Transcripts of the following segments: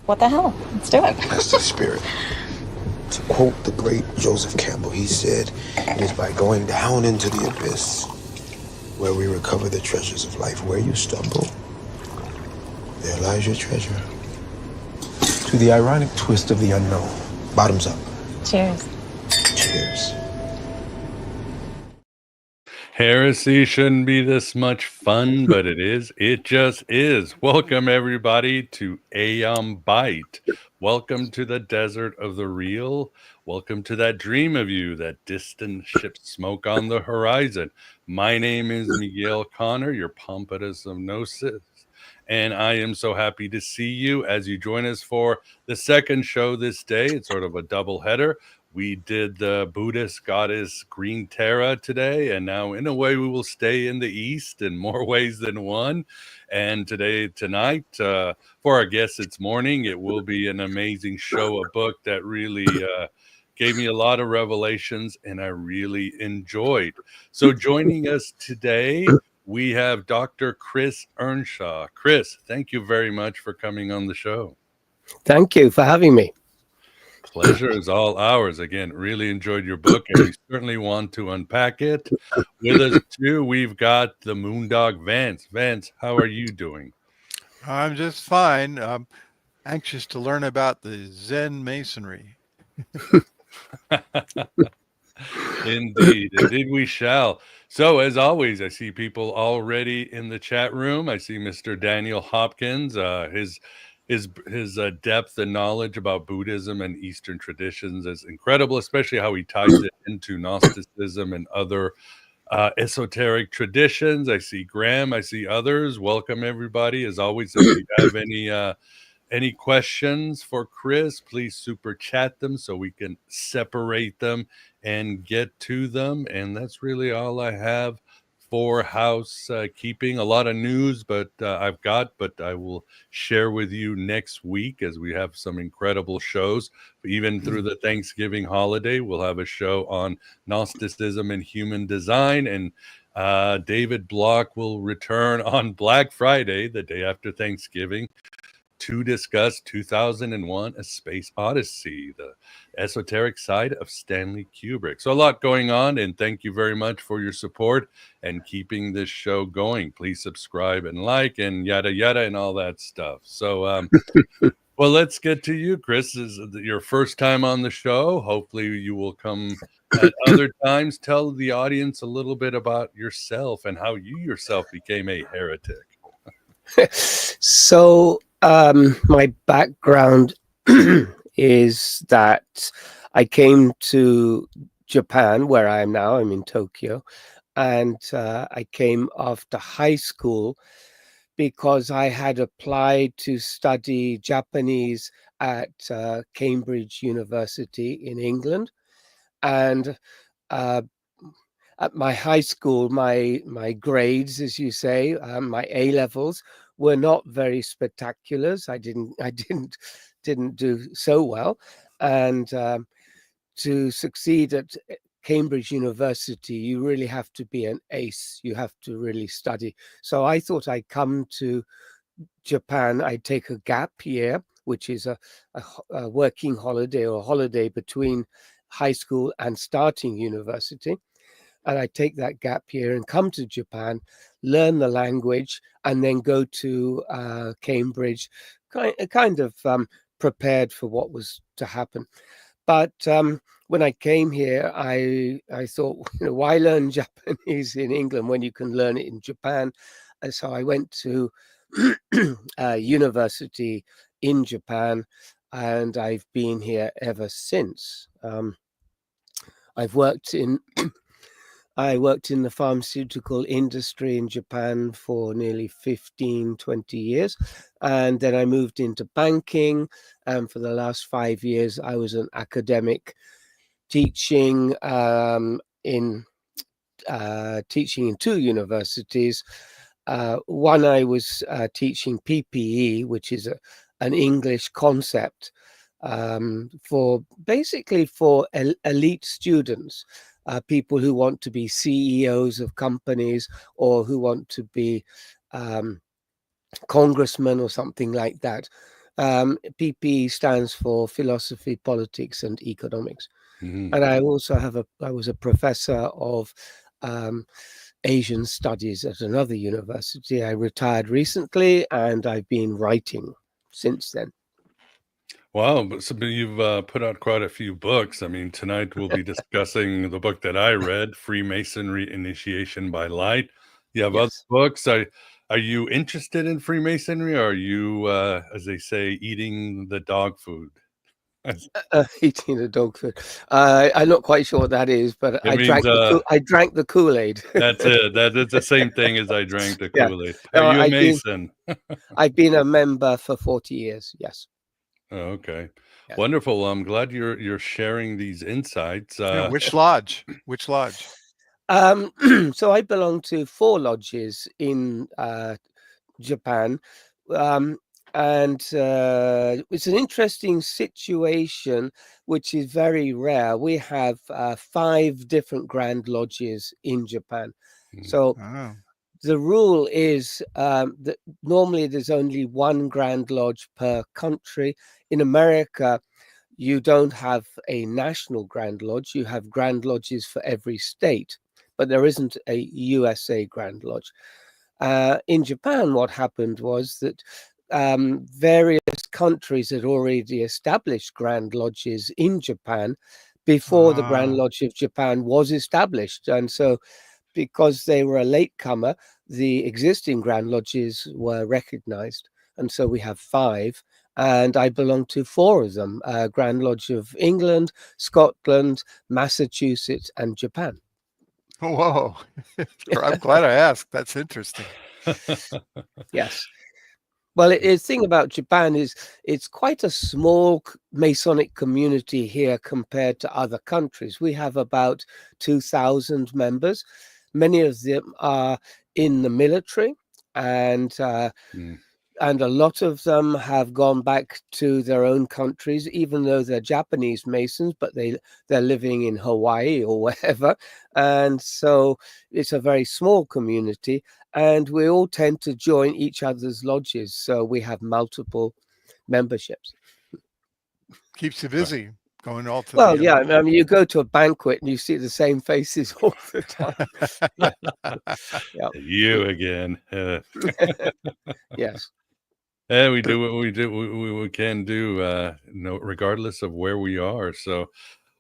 What the hell? Let's do it. That's the spirit. To quote the great Joseph Campbell, he said, "It is by going down into the abyss where we recover the treasures of life. Where you stumble, there lies your treasure." To the ironic twist of the unknown. Bottoms up. Cheers. Cheers. Heresy shouldn't be this much fun, but it is. It just is. Welcome, everybody, to Aeon Bite. Welcome to the desert of the real. Welcome to that dream of you, that distant ship smoke on the horizon. My name is Miguel Connor, your pompatus of Gnosis, and I am so happy to see you as you join us for the second show this day. It's sort of a double header. We did the Buddhist goddess Green Terra today, and now in a way we will stay in the East in more ways than one. And tonight, for our guests, it's morning. It will be an amazing show, a book that really gave me a lot of revelations and I really enjoyed. So joining us today, we have Dr. Chris Earnshaw. Chris, thank you very much for coming on the show. Thank you for having me. Pleasure is all ours. Again, really enjoyed your book, and we certainly want to unpack it. With us, too, we've got the Moondog Vance. Vance, how are you doing? I'm just fine. I'm anxious to learn about the Zen Masonry. Indeed we shall. So, as always, I see people already in the chat room. I see Mr. Daniel Hopkins. His depth and knowledge about Buddhism and Eastern traditions is incredible, especially how he ties it into Gnosticism and other esoteric traditions. I see Graham. I see others. Welcome, everybody. As always, if you have any questions for Chris, please super chat them so we can separate them and get to them. And that's really all I have for housekeeping. A lot of news, but I will share with you next week as we have some incredible shows. Even through the Thanksgiving holiday, we'll have a show on Gnosticism and human design. And David Block will return on Black Friday, the day after Thanksgiving, to discuss 2001: A Space Odyssey, the esoteric side of Stanley Kubrick. So a lot going on, and thank you very much for your support and keeping this show going. Please subscribe and like and yada yada and all that stuff. So well, let's get to you, Chris. This is your first time on the show. Hopefully you will come at other times. Tell the audience a little bit about yourself and how you yourself became a heretic. So my background is that I came to Japan, where I am now. I'm in Tokyo, and I came after high school because I had applied to study Japanese at Cambridge University in England. And at my high school, my grades, as you say, my A levels were not very spectacular. I didn't do so well, and to succeed at Cambridge University, you really have to be an ace. You have to really study. So I thought I'd come to Japan. I'd take a gap year, which is a working holiday or a holiday between high school and starting university. And I take that gap year and come to Japan, learn the language, and then go to Cambridge, kind of prepared for what was to happen. But when I came here, I thought, why learn Japanese in England when you can learn it in Japan? And so I went to university in Japan, and I've been here ever since. I worked in the pharmaceutical industry in Japan for nearly 15, 20 years. And then I moved into banking. And for the last 5 years, I was an academic teaching in 2 universities. One, I was teaching PPE, which is an English concept for elite students. People who want to be CEOs of companies or who want to be congressman or something like that. PP stands for philosophy, politics, and economics. Mhm. And I also I was a professor of Asian studies at another university. I retired recently, and I've been writing since then. Wow, but you've put out quite a few books. I mean, tonight we'll be discussing the book that I read, Freemasonry Initiation by Light. You have other Yes. books. Are you interested in Freemasonry, or are you, as they say, eating the dog food? Eating the dog food. I'm not quite sure what that is, but It means I drank the Kool-Aid. that's it. That is the same thing as I drank the Yeah. Kool-Aid. Are No, you a Mason? I've been a member for 40 years. Yes. Oh, okay. Yes. Wonderful. I'm glad you're sharing these insights. Yeah, which lodge? Which lodge? So I belong to 4 lodges in Japan. And it's an interesting situation, which is very rare. We have 5 different Grand Lodges in Japan. Mm. So Oh. the rule is that normally there's only 1 Grand Lodge per country. In America, you don't have a national Grand Lodge. You have Grand Lodges for every state, but there isn't a USA Grand Lodge. In Japan, what happened was that various countries had already established Grand Lodges in Japan before the Grand Lodge of Japan was established. And so, because they were a latecomer, the existing Grand Lodges were recognized. And so we have 5, and I belong to 4 of them, Grand Lodge of England, Scotland, Massachusetts, and Japan. Whoa. I'm glad I asked. That's interesting. Yes. Well, the thing about Japan is it's quite a small Masonic community here compared to other countries. We have about 2,000 members. Many of them are in the military, and a lot of them have gone back to their own countries, even though they're Japanese Masons, but they're living in Hawaii or wherever. And so it's a very small community, and we all tend to join each other's lodges. So we have multiple memberships. Keeps you busy going all to Well, the yeah, I mean, you go to a banquet and you see the same faces all the time. Yeah. You again. Yes. And we do what we do. We can do, regardless of where we are. So,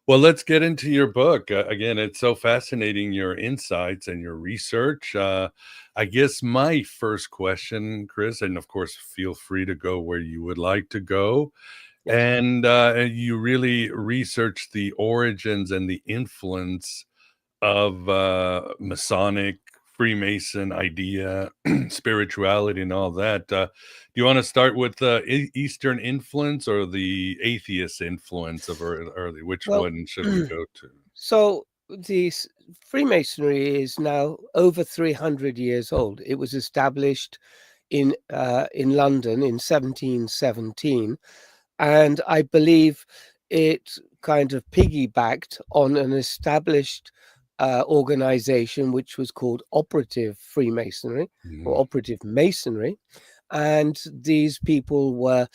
well, let's get into your book. Again, it's so fascinating, your insights and your research. I guess my first question, Chris, and of course, feel free to go where you would like to go. Yes. And you really researched the origins and the influence of Masonic, Freemason idea, spirituality, and all that. Do you want to start with the Eastern influence or the atheist influence of early? Which one should we go to? So the Freemasonry is now over 300 years old. It was established in London in 1717, and I believe it kind of piggybacked on an established organization which was called Operative Freemasonry or Operative Masonry, and these people were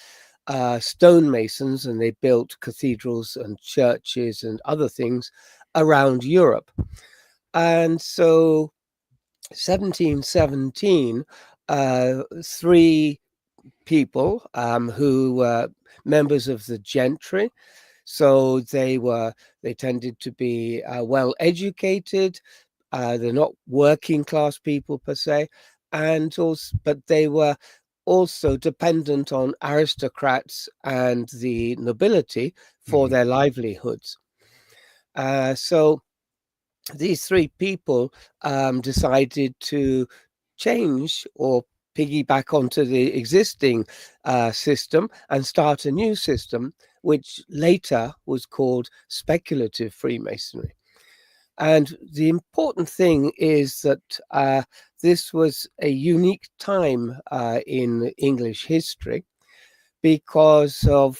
stonemasons, and they built cathedrals and churches and other things around Europe. And so 1717, 3 people who were members of the gentry, so they tended to be well educated. They're not working class people per se, and also, but they were also dependent on aristocrats and the nobility for their livelihoods. So these 3 people decided to change or piggyback onto the existing system and start a new system, which later was called Speculative Freemasonry. And the important thing is that this was a unique time in English history because of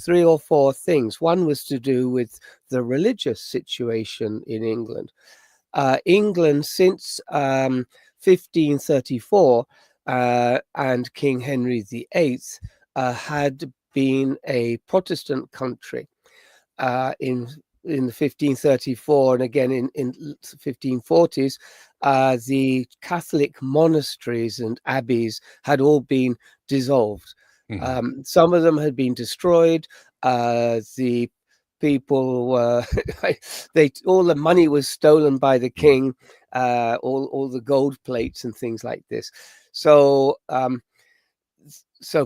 3 or 4 things. One was to do with the religious situation in England. England, since 1534, and King Henry VIII had been a Protestant country in the 1534 and again in 1540s. The Catholic monasteries and abbeys had all been dissolved. Some of them had been destroyed. The people were all the money was stolen by the king, all the gold plates and things like this. So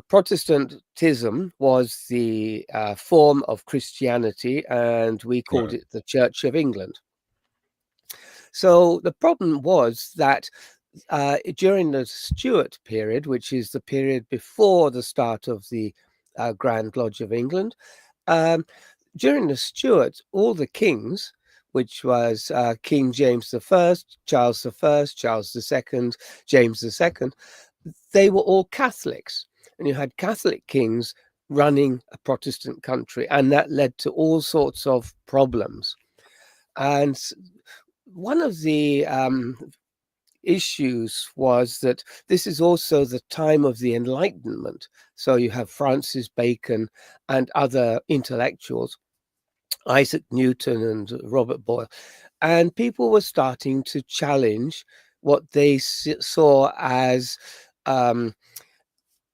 Protestantism was the form of Christianity, and we called it the Church of England. So the problem was that during the Stuart period, which is the period before the start of the Grand Lodge of England, during the Stuarts, all the kings, which was King James I, Charles I, Charles II, James II, they were all Catholics. And you had Catholic kings running a Protestant country, and that led to all sorts of problems. And one of the issues was that this is also the time of the Enlightenment. So you have Francis Bacon and other intellectuals, Isaac Newton and Robert Boyle, and people were starting to challenge what they saw as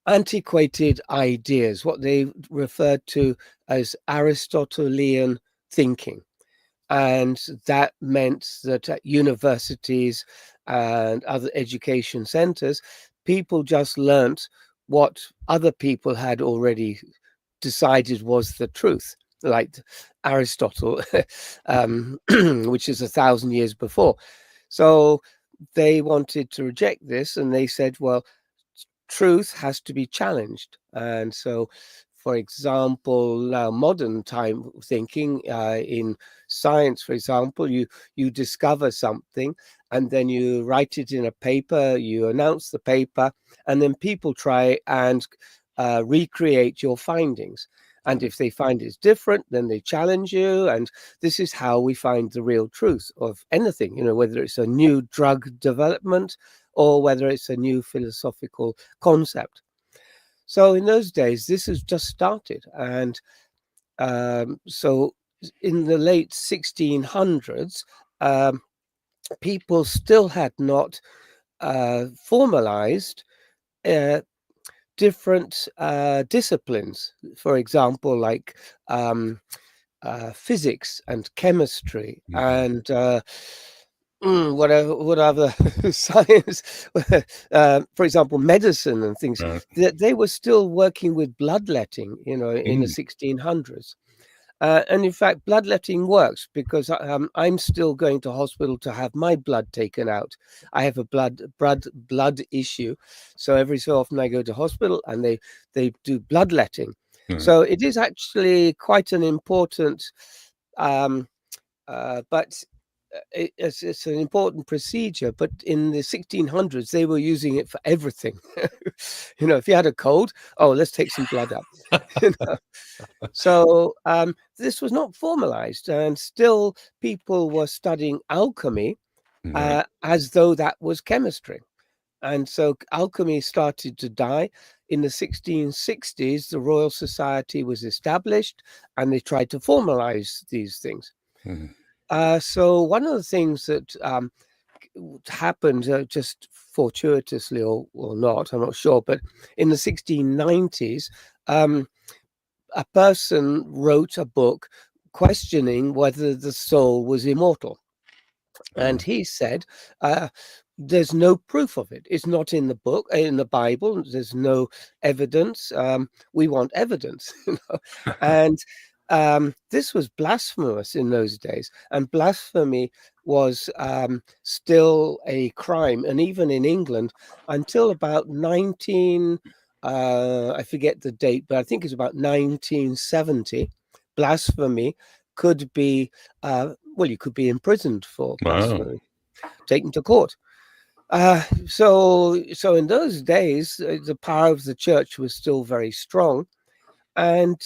antiquated ideas, what they referred to as Aristotelian thinking. And that meant that at universities and other education centers, people just learnt what other people had already decided was the truth, like Aristotle, which is 1,000 years before. So they wanted to reject this, and they said, well, truth has to be challenged. And so, for example, modern time thinking in science, for example, you discover something and then you write it in a paper, you announce the paper, and then people try and recreate your findings. And if they find it's different, then they challenge you. And this is how we find the real truth of anything, whether it's a new drug development or whether it's a new philosophical concept. So in those days, this has just started. And so in the late 1600s, people still had not formalized different disciplines, for example, like physics and chemistry and what other science, for example, medicine and things. They were still working with bloodletting, in the 1600s. And in fact, bloodletting works because I'm still going to hospital to have my blood taken out. I have a blood issue, so every so often I go to hospital and they do bloodletting. So it is actually quite an important, but it's an important procedure. But in the 1600s, they were using it for everything. If you had a cold, let's take some blood up. So this was not formalized, and still people were studying alchemy as though that was chemistry. And so alchemy started to die. In the 1660s, the Royal Society was established, and they tried to formalize these things. So one of the things that happened, just fortuitously or not, I'm not sure, but in the 1690s, a person wrote a book questioning whether the soul was immortal. And he said, there's no proof of it. It's not in the book, in the Bible. There's no evidence. We want evidence. And this was blasphemous in those days. And blasphemy was still a crime. And even in England, until about I forget the date, but I think it's about 1970, blasphemy could be, you could be imprisoned for blasphemy, taken to court. So in those days, the power of the church was still very strong. And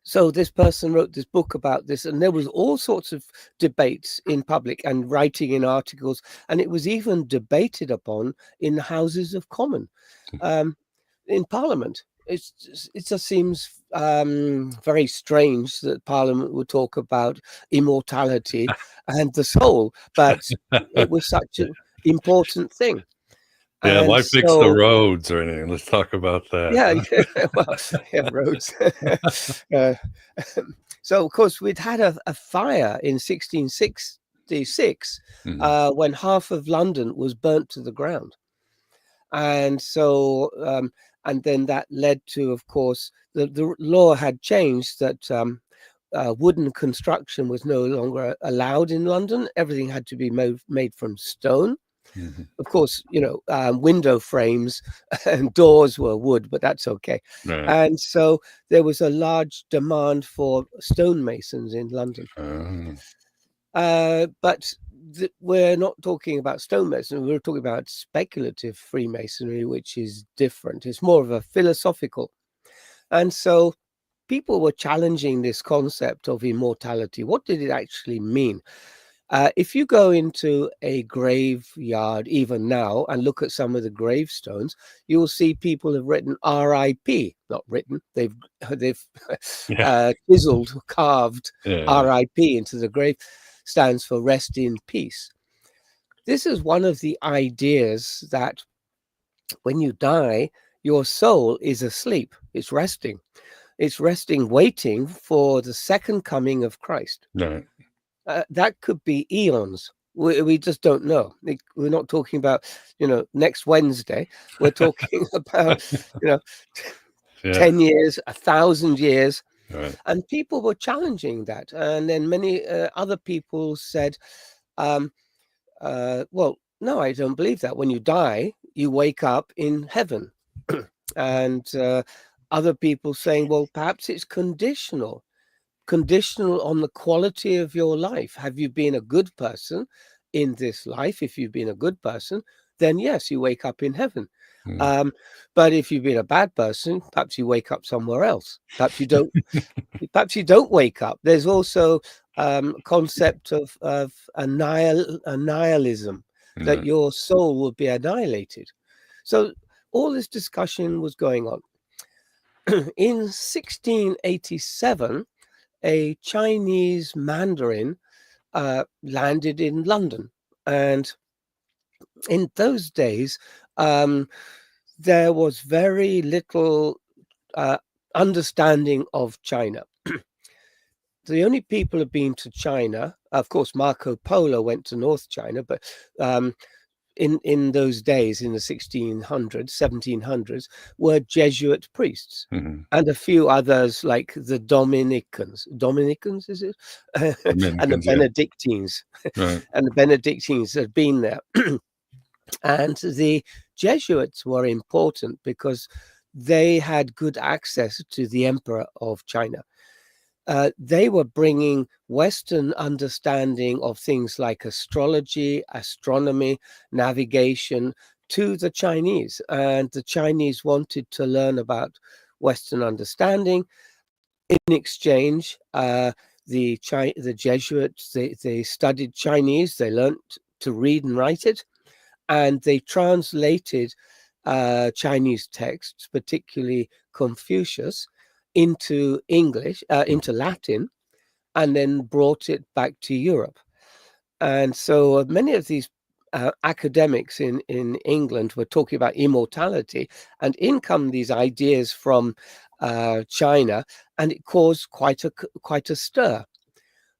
So this person wrote this book about this, and there was all sorts of debates in public and writing in articles, and it was even debated upon in the Houses of Commons, in Parliament. It just seems very strange that Parliament would talk about immortality and the soul, but it was such an important thing. Yeah, And why fix the so, roads or anything? Let's talk about that. yeah, huh? yeah, well, yeah, roads. uh, so, of course, we'd had a fire in 1666 Mhm. when half of London was burnt to the ground. And so, and then that led to, of course, the law had changed that wooden construction was no longer allowed in London. Everything had to be made from stone. Mhm. Of course, window frames and doors were wood, but that's okay. Right. And so there was a large demand for stonemasons in London. But we're not talking about stonemasonry. We're talking about speculative Freemasonry, which is different. It's more of a philosophical. And so people were challenging this concept of immortality. What did it actually mean? If you go into a graveyard even now and look at some of the gravestones, you will see people have written R.I.P. Not written. They've Yeah. chiseled, carved Yeah. R.I.P. into the grave. Stands for rest in peace. This is one of the ideas that when you die, your soul is asleep. It's resting. It's resting, waiting for the second coming of Christ. Right. That could be eons. We just don't know. We're not talking about, next Wednesday. We're talking about, Yeah. 10 years, 1,000 years. Right. And people were challenging that. And then many other people said, well, no, I don't believe that. When you die, you wake up in heaven. And other people saying, well, perhaps it's conditional on the quality of your life. Have you been a good person in this life? If you've been a good person, then yes, you wake up in heaven. But if you've been a bad person, perhaps you wake up somewhere else. Perhaps you don't. Perhaps you don't wake up. There's also concept of annihilism, that Right. your soul will be annihilated. So all this discussion was going on. In 1687, a Chinese Mandarin landed in London. And in those days, there was very little understanding of China. The only people who've been to China, of course, Marco Polo went to North China, but in those days, in the 1600s, 1700s, were Jesuit priests. Mhm. And a few others like the Dominicans, is it? And the Dominicans, yeah. Benedictines. Right. And the Benedictines had been there. And the Jesuits were important because they had good access to the Emperor of China. They were bringing Western understanding of things like astrology, astronomy, navigation to the Chinese. And the Chinese wanted to learn about Western understanding. In exchange, the Jesuits, they studied Chinese, they learned to read and write it, and they translated Chinese texts, particularly Confucius, into English, into Latin, and then brought it back to Europe. And so many of these academics in England were talking about immortality, and in come these ideas from China, and it caused quite a stir.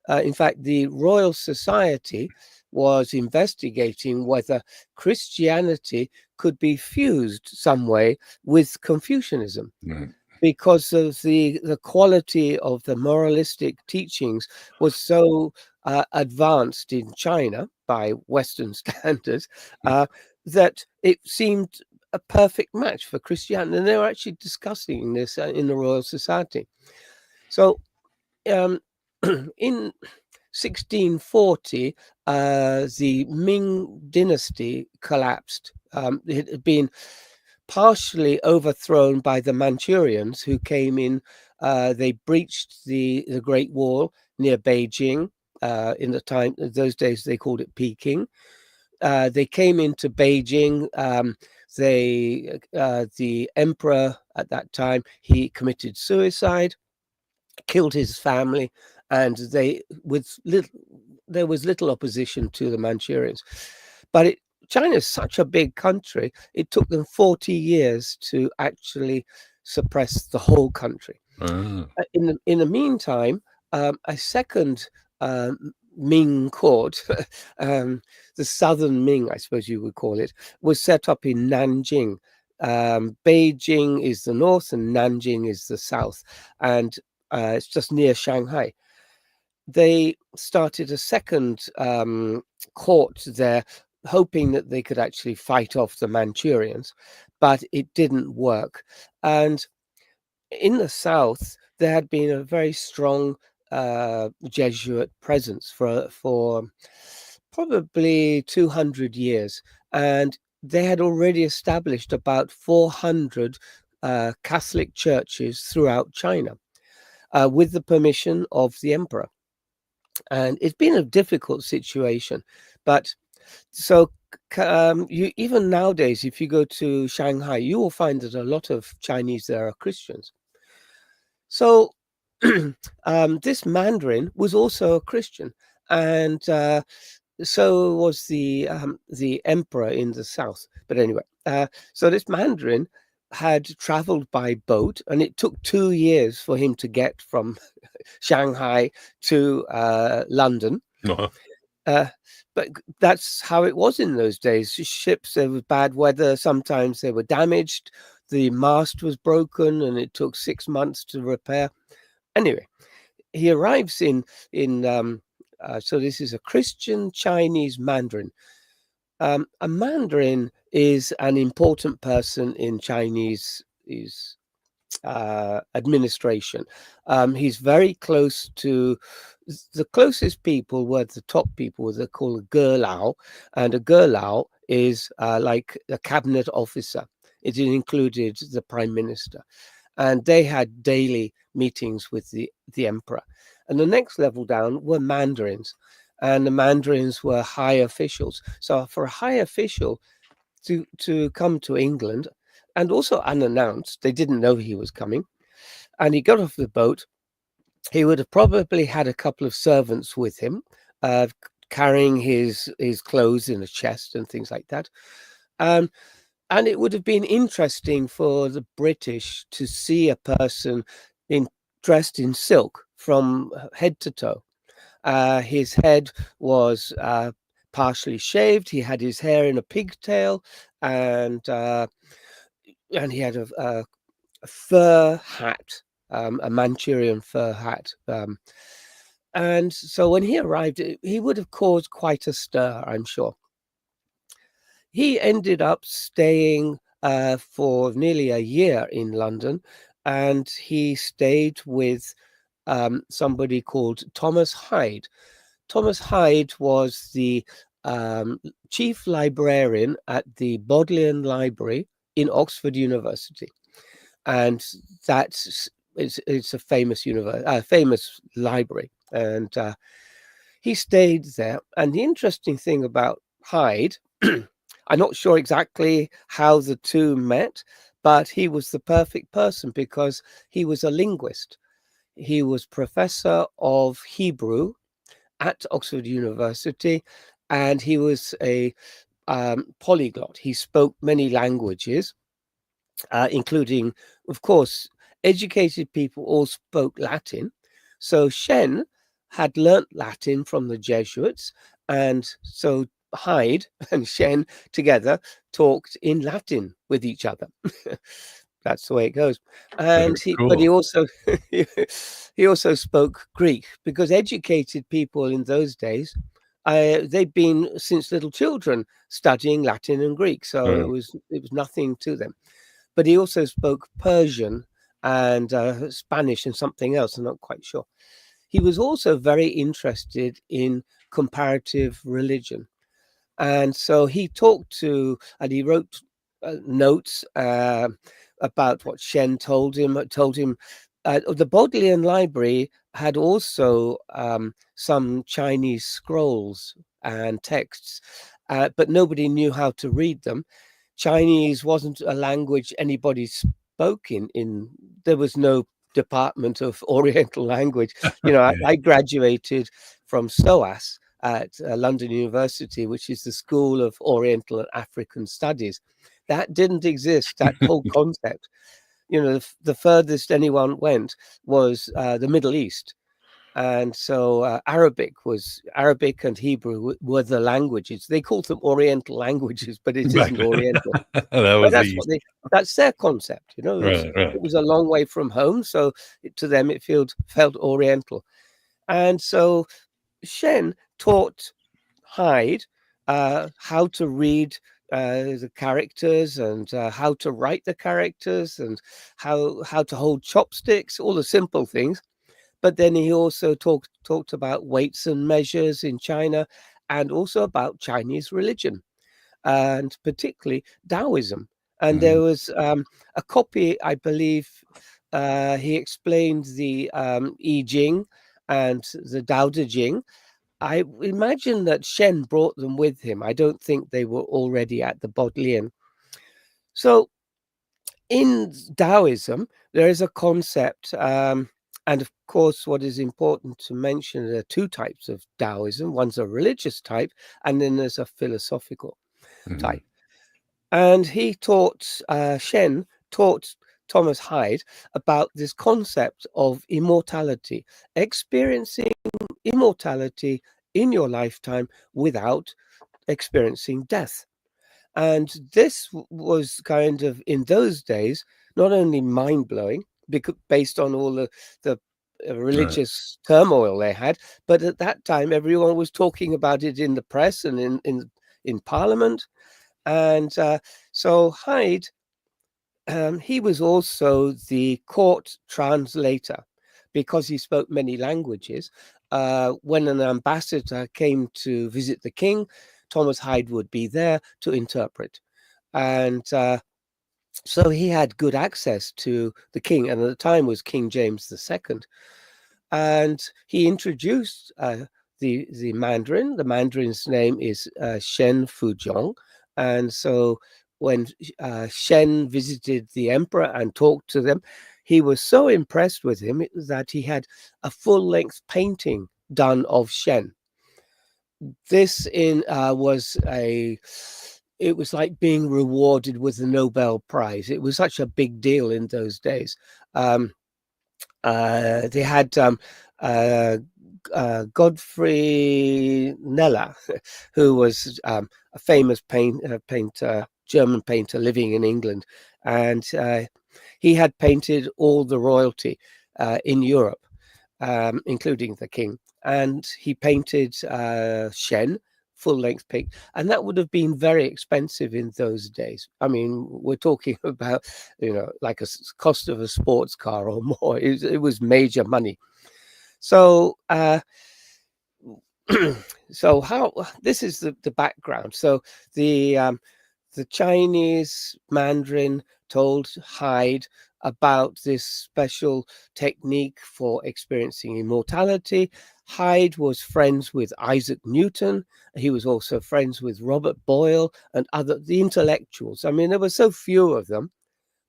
In fact, the Royal Society was investigating whether Christianity could be fused some way with Confucianism. Right. Because of the quality of the moralistic teachings was so advanced in China by Western standards that it seemed a perfect match for Christianity. And they were actually discussing this in the Royal Society. So in 1640, the Ming dynasty collapsed. It had been partially overthrown by the Manchurians, who came in. They breached the Great Wall near Beijing. In those days, they called it Peking. They came into Beijing. The emperor at that time, he committed suicide, killed his family, and there was little opposition to the Manchurians. But China is such a big country, it took them 40 years to actually suppress the whole country. In the meantime, a second Ming court, the Southern Ming, I suppose you would call it, was set up in Nanjing. Beijing is the north and Nanjing is the south, and it's just near Shanghai. They started a second court there, hoping that they could actually fight off the Manchurians, but it didn't work. And in the south, there had been a very strong Jesuit presence for probably 200 years, and they had already established about 400 Catholic churches throughout China with the permission of the emperor. And it's been a difficult situation, but so you even nowadays, if you go to Shanghai, you will find that a lot of Chinese there are Christians. So this Mandarin was also a Christian, and so was the emperor in the south. But anyway, so this Mandarin had traveled by boat, and it took 2 years for him to get from Shanghai to London. But that's how it was in those days. Ships, there was bad weather, sometimes they were damaged, the mast was broken, and it took 6 months to repair. Anyway, he arrives in so this is a Christian Chinese Mandarin. A Mandarin is an important person in Chinese administration. He's very close to the closest people were the top people. They're called a Gelao, and a Gelao is like a cabinet officer. It included the prime minister, and they had daily meetings with the emperor. And the next level down were mandarins, and the mandarins were high officials. So for a high official to come to England, and also unannounced, they didn't know he was coming, and he got off the boat, he would have probably had a couple of servants with him, carrying his clothes in a chest and things like that. And it would have been interesting for the British to see a person dressed in silk from head to toe. His head was partially shaved. He had his hair in a pigtail, and he had a fur hat, a Manchurian fur hat. And so when he arrived, he would have caused quite a stir, I'm sure. He ended up staying for nearly a year in London, and he stayed with somebody called Thomas Hyde. Thomas Hyde was the chief librarian at the Bodleian Library in Oxford University, and it's a famous famous library, and he stayed there. And the interesting thing about Hyde, I'm not sure exactly how the two met, but he was the perfect person because he was a linguist. He was professor of Hebrew at Oxford University, and he was a polyglot. He spoke many languages, including, of course, educated people all spoke Latin. So Shen had learnt Latin from the Jesuits, and so Hyde and Shen together talked in Latin with each other. That's the way it goes. And but he also he also spoke Greek, because educated people in those days, they'd been since little children studying Latin and Greek, so it was nothing to them. But he also spoke Persian and Spanish and something else, I'm not quite sure. He was also very interested in comparative religion. And so he talked to, and he wrote notes about what Shen told him. The Bodleian Library had also some Chinese scrolls and texts, but nobody knew how to read them. Chinese wasn't a language anybody spoke in. There was no department of Oriental language. I graduated from SOAS at London University, which is the School of Oriental and African Studies. That didn't exist, that whole concept. The furthest anyone went was the Middle East. And so Arabic and Hebrew were the languages. They called them Oriental languages, but it isn't Oriental. That's their concept. It was a long way from home, so to them it felt Oriental. And so Shen taught Hyde how to read the characters and how to write the characters and how to hold chopsticks, all the simple things. But then he also talked about weights and measures in China, and also about Chinese religion, and particularly Taoism. And there was a copy, I believe, he explained the I Ching and the Tao Te Ching. I imagine that Shen brought them with him. I don't think they were already at the Bodleian. So in Taoism, there is a concept, and of course, what is important to mention, there are two types of Taoism. One's a religious type, and then there's a philosophical type. And Shen taught Thomas Hyde about this concept of immortality, experiencing immortality in your lifetime without experiencing death. And this was kind of, in those days, not only mind-blowing, based on all the religious turmoil they had, but at that time everyone was talking about it in the press and in Parliament. And so Hyde, he was also the court translator, because he spoke many languages. When an ambassador came to visit the king, Thomas Hyde would be there to interpret. And so he had good access to the king, and at the time was King James II. And he introduced the Mandarin. The Mandarin's name is Shen Fujiang. And so when Shen visited the emperor and talked to them, he was so impressed with him that he had a full-length painting done of Shen. This it was like being rewarded with the Nobel Prize. It was such a big deal in those days. They had Godfrey Kneller, who was a famous painter, German painter living in England, and he had painted all the royalty in Europe, including the king. And he painted Shen, full-length pic, and that would have been very expensive in those days. I mean, we're talking about, like a cost of a sports car or more. It was major money. So this is the background. So the Chinese Mandarin told Hyde about this special technique for experiencing immortality. Hyde was friends with Isaac Newton. He was also friends with Robert Boyle and the intellectuals. I mean, there were so few of them.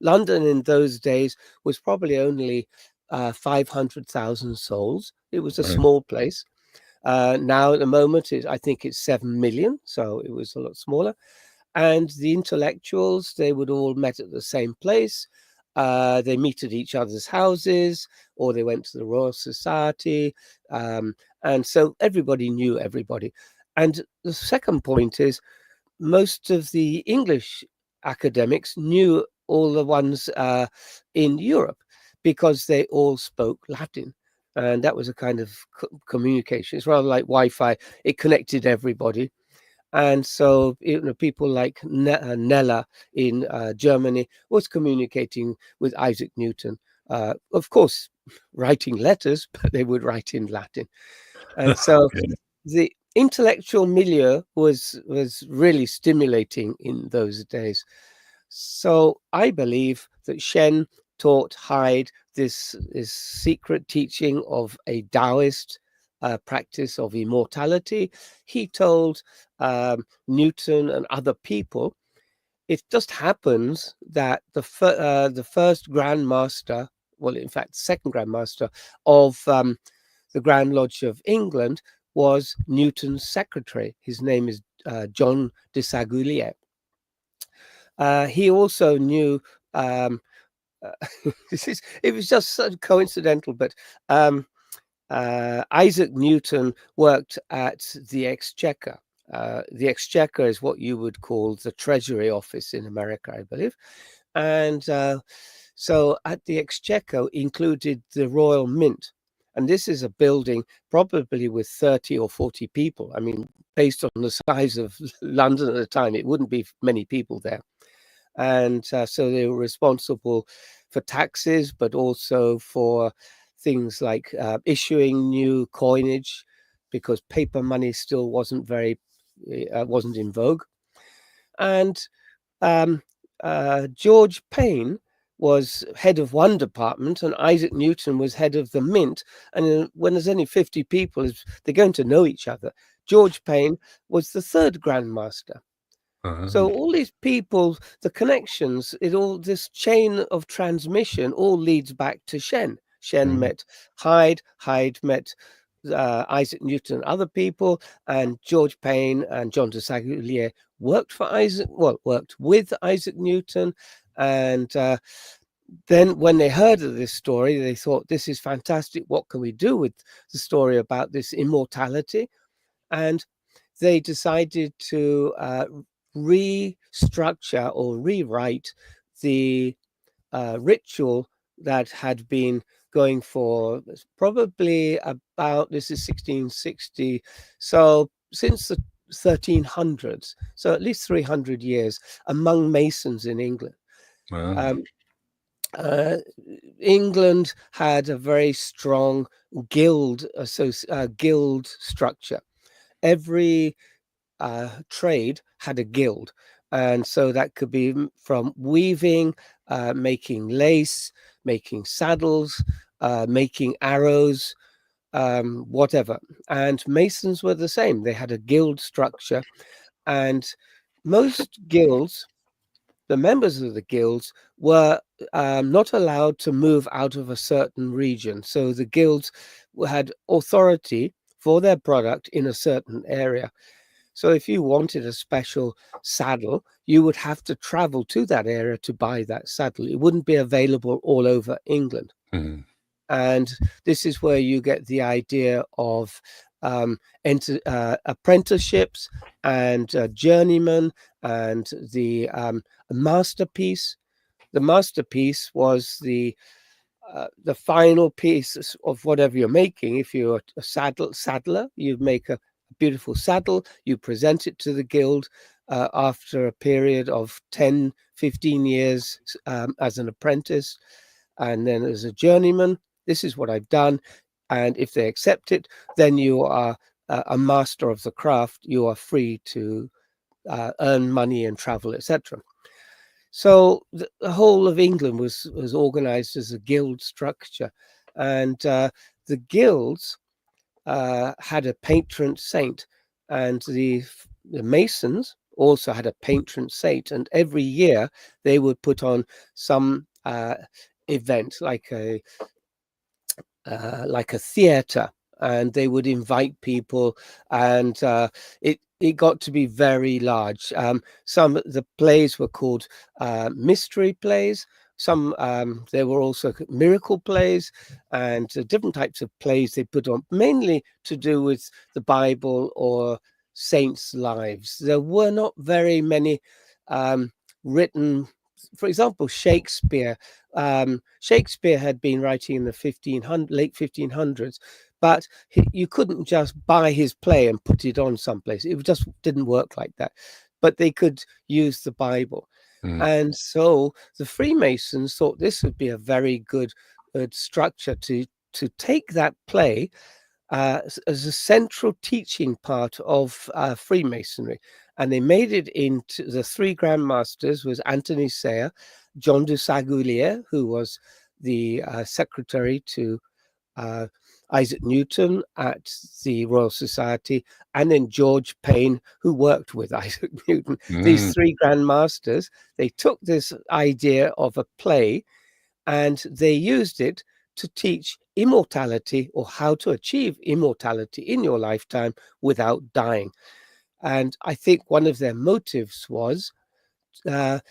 London in those days was probably only 500,000 souls. It was a small place. Now at the moment, I think it's 7 million. So it was a lot smaller. And the intellectuals, they would all met at the same place. They meet at each other's houses, or they went to the Royal Society. And so everybody knew everybody. And the second point is, most of the English academics knew all the ones in Europe, because they all spoke Latin. And that was a kind of communication. It's rather like Wi-Fi. It connected everybody. And so people like Kneller in Germany was communicating with Isaac Newton. Of course, writing letters, but they would write in Latin. And so the intellectual milieu was really stimulating in those days. So I believe that Shen taught Hyde this secret teaching of a Taoist practice of immortality. He told Newton and other people. It just happens that the first Grand Master, well, in fact, second Grand Master of the Grand Lodge of England was Newton's secretary. His name is John de Sagulier. He also knew. It was just so coincidental, but Isaac Newton worked at the Exchequer. The Exchequer is what you would call the Treasury Office in America, I believe. And so at the Exchequer included the Royal Mint. And this is a building probably with 30 or 40 people. I mean, based on the size of London at the time, it wouldn't be many people there. And so they were responsible for taxes, but also for things like issuing new coinage, because paper money still wasn't in vogue. And George Payne was head of one department, and Isaac Newton was head of the Mint. And when there's only 50 people, they're going to know each other. George Payne was the third Grand Master. So all these people, the connections, this chain of transmission all leads back to Shen. Shen met Hyde, Hyde met Isaac Newton and other people, and George Payne and John de Sagulier worked with Isaac Newton. And then when they heard of this story, they thought, this is fantastic. What can we do with the story about this immortality? And they decided to restructure or rewrite the ritual that had been going for probably about, this is 1660, so since the 1300s, so at least 300 years among Masons in England. Wow. England had a very strong guild structure. Every trade had a guild, and so that could be from weaving, making lace, making saddles, making arrows, whatever. And Masons were the same. They had a guild structure, and most guilds, the members of the guilds, were not allowed to move out of a certain region. So the guilds had authority for their product in a certain area. So if you wanted a special saddle, you would have to travel to that area to buy that saddle. It wouldn't be available all over England. And this is where you get the idea of apprenticeships and journeymen and the masterpiece. The masterpiece was the final piece of whatever you're making. If you're a saddler, you make a beautiful saddle, you present it to the guild after a period of 10, 15 years as an apprentice, and then as a journeyman. This is what I've done, and if they accept it, then you are a master of the craft. You are free to earn money and travel, etc. So the whole of England was organized as a guild structure, and the guilds had a patron saint, and the Masons also had a patron saint, and every year they would put on some event like a theater, and they would invite people, and it got to be very large. Some of the plays were called mystery plays. Some there were also miracle plays and different types of plays they put on, mainly to do with the Bible or saints' lives. There were not very many written. For example, Shakespeare. Shakespeare had been writing in the late 1500s, but you couldn't just buy his play and put it on someplace. It just didn't work like that. But they could use the Bible. And so the Freemasons thought this would be a very good structure to take that play as a central teaching part of Freemasonry. and they made it into the three Grand Masters was Anthony Sayer, John de Sagulier, who was the secretary to Isaac Newton at the Royal Society, and then George Payne, who worked with Isaac Newton. These three Grand Masters, they took this idea of a play and they used it to teach immortality, or how to achieve immortality in your lifetime without dying. And I think one of their motives was that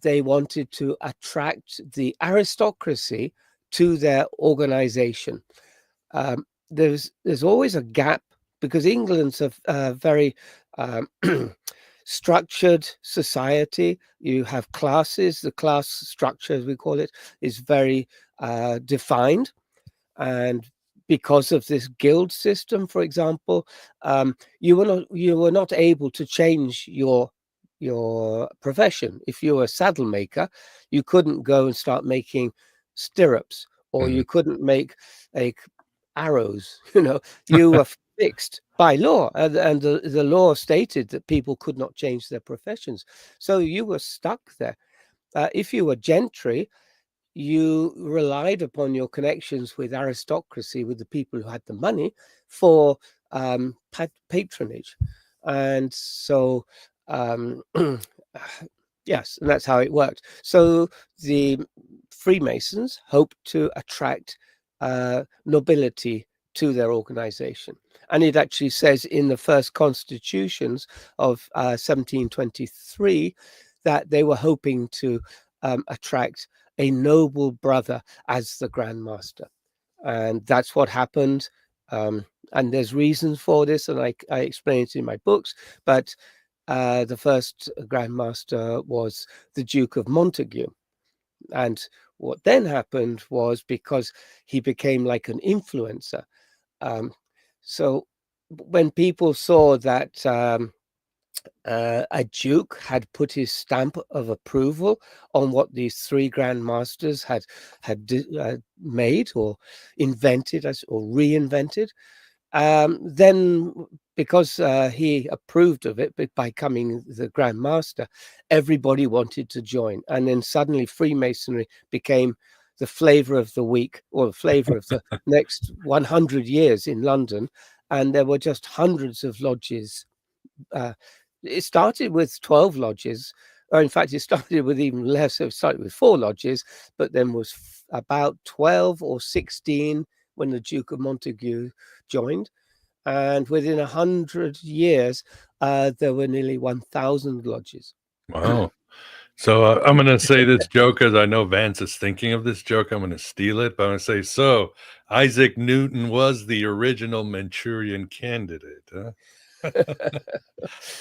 they wanted to attract the aristocracy to their organization. There's always a gap, because England's a very structured society. You have classes. The class structure, as we call it, is very defined. And because of this guild system, for example, you were not able to change your profession. If you were a saddle maker, you couldn't go and start making stirrups, or you couldn't make arrows. You were fixed by law, and the law stated that people could not change their professions. So you were stuck there. If you were gentry, you relied upon your connections with aristocracy, with the people who had the money, for patronage. And so yes, and that's how it worked. So the Freemasons hoped to attract nobility to their organization. And it actually says in the first constitutions of 1723 that they were hoping to attract a noble brother as the Grand Master. And that's what happened. And there's reasons for this, and I explain it in my books. But the first Grand Master was the Duke of Montague. And what then happened was, because he became like an influencer, so when people saw that a duke had put his stamp of approval on what these three Grand Masters had made or invented or reinvented, then because he approved of it, but by becoming the Grand Master, everybody wanted to join. And then suddenly Freemasonry became the flavor of the week, or the flavor of the next 100 years in London. And there were just hundreds of lodges. It started with 12 lodges, or in fact, it started with even less. So it started with 4 lodges, but then was about 12 or 16 when the Duke of Montague joined. And within 100 years, there were nearly 1,000 lodges. Wow. So I'm going to say this joke, because I know Vance is thinking of this joke. I'm going to steal it, but I'm going to say, so Isaac Newton was the original Manchurian candidate, huh?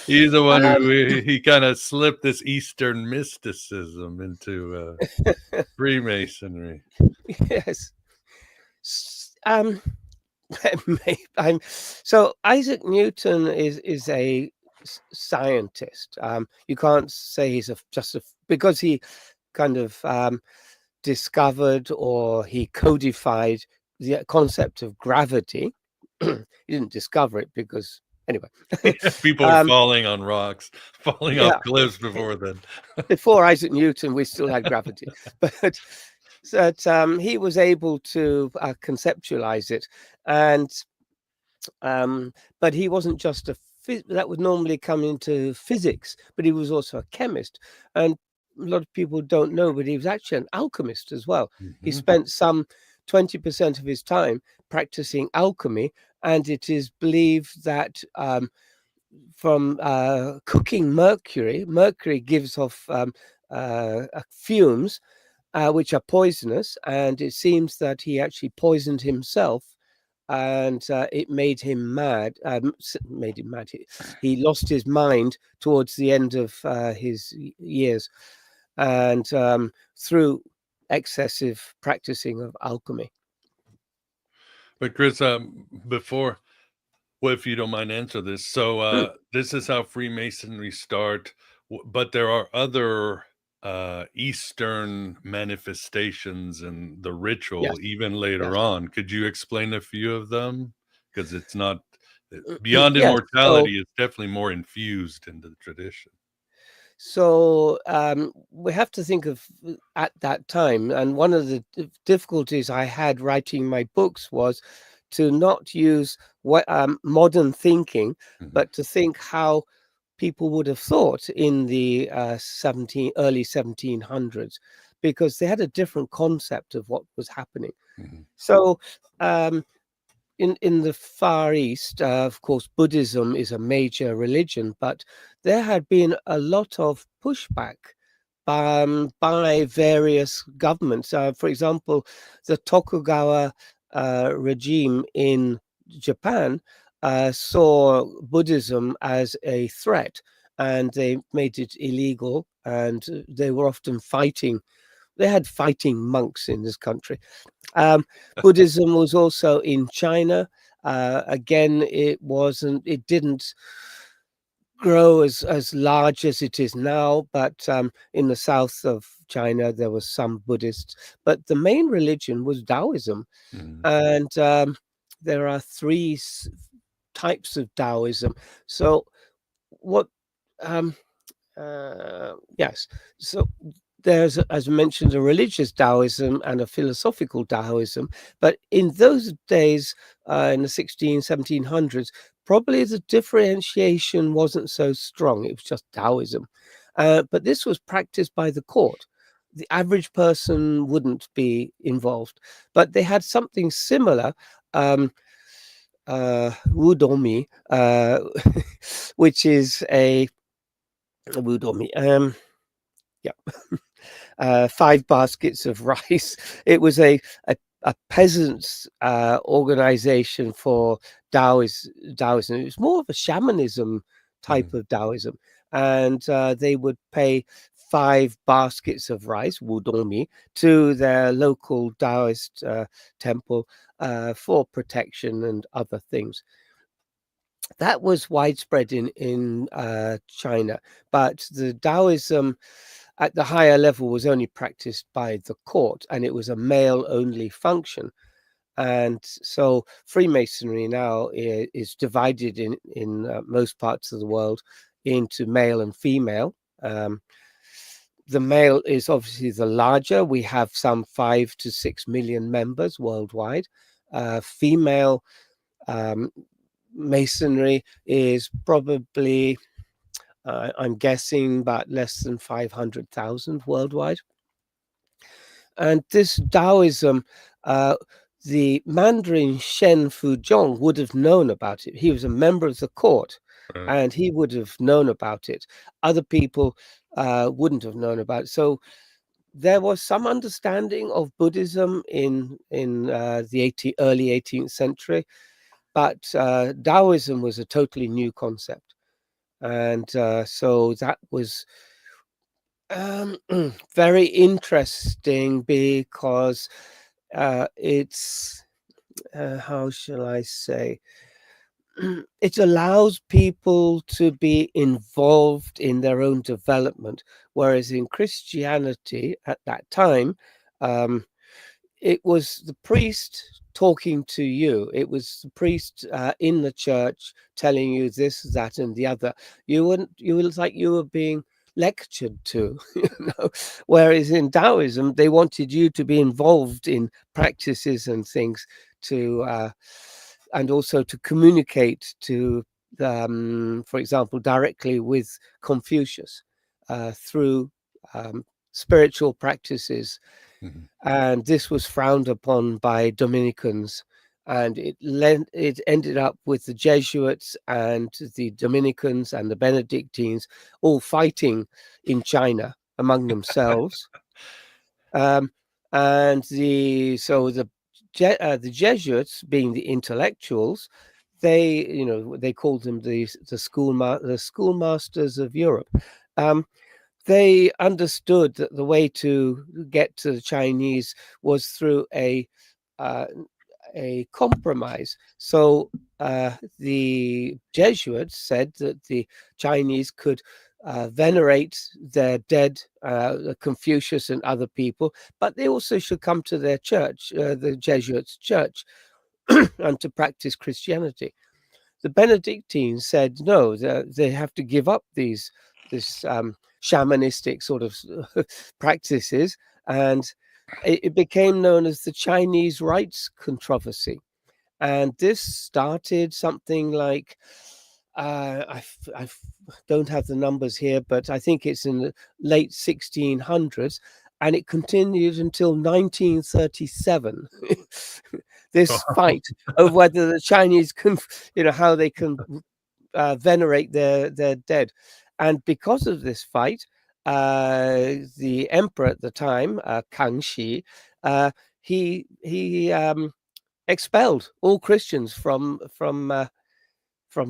He's the one who he kind of slipped this Eastern mysticism into Freemasonry. Yes. So Isaac Newton is a scientist. You can't say he's because he kind of discovered, or he codified the concept of gravity. He didn't discover it, because anyway, people were falling on rocks, falling off cliffs before then. Before Isaac Newton, we still had gravity, but he was able to conceptualize it, and but he wasn't just that would normally come into physics, but he was also a chemist. And a lot of people don't know, but he was actually an alchemist as well. He spent some 20% of his time practicing alchemy, and it is believed that from cooking mercury gives off fumes which are poisonous, and it seems that he actually poisoned himself, and it made him mad. He lost his mind towards the end of his years, and through excessive practicing of alchemy. But Chris, before, well, if you don't mind, answer this. So this is how Freemasonry start, but there are other Eastern manifestations and the ritual, even later on. Could you explain a few of them? Because it's not Beyond Yes. immortality, it's definitely more infused into the tradition. So we have to think of at that time, and one of the difficulties I had writing my books was to not use what modern thinking, but to think how people would have thought in the early 1700s, because they had a different concept of what was happening. So in the Far East, of course, Buddhism is a major religion, but there had been a lot of pushback by various governments. For example, the Tokugawa regime in Japan saw Buddhism as a threat, and they made it illegal, and they were often fighting. They had fighting monks in this country. Buddhism was also in China. Again, it didn't grow as large as it is now, but in the south of China, there was some Buddhists. But the main religion was Taoism. And there are three types of Taoism. So what, yes, so there's, as mentioned, a religious Taoism and a philosophical Taoism. But in those days, in the 1700s, probably the differentiation wasn't so strong. It was just Taoism. But this was practiced by the court. The average person wouldn't be involved. But they had something similar, Wudomi, which is a Wudomi. Yeah. 5 baskets of rice. It was a peasants' organization for Taoism. It was more of a shamanism type of Taoism. And they would pay 5 baskets of rice, wudomi, to their local Taoist temple for protection and other things. That was widespread in China, but the Taoism at the higher level was only practiced by the court, and it was a male-only function. And so Freemasonry now is divided in most parts of the world into male and female. The male is obviously the larger. We have some 5 to 6 million members worldwide. Female Masonry is probably, I'm guessing, about less than 500,000 worldwide. And this Taoism, the Mandarin Shen Fuzhong would have known about it. He was a member of the court, and he would have known about it. Other people wouldn't have known about it. So there was some understanding of Buddhism in the early 18th century, but Taoism was a totally new concept. And so that was very interesting, because it's, how shall I say, it allows people to be involved in their own development, whereas in Christianity at that time, it was the priest talking to you. It was the priest in the church telling you this, that, and the other. You was like you were being lectured to, whereas in Taoism, they wanted you to be involved in practices and things and also to communicate to, for example, directly with Confucius through spiritual practices. And this was frowned upon by Dominicans, and it ended up with the Jesuits and the Dominicans and the Benedictines all fighting in China among themselves. And the Jesuits, being the intellectuals, they called them the schoolmasters of Europe. They understood that the way to get to the Chinese was through a compromise. So the Jesuits said that the Chinese could venerate their dead, Confucius and other people, but they also should come to their church, the Jesuits' church, and to practice Christianity. the Benedictines said no, they have to give up this shamanistic sort of practices, and it became known as the Chinese rites controversy. And this started something like, I don't have the numbers here, but I think it's in the late 1600s, and it continued until 1937. This fight of whether the Chinese can, how they can venerate their dead. And because of this fight, the emperor at the time, Kangxi, he expelled all Christians from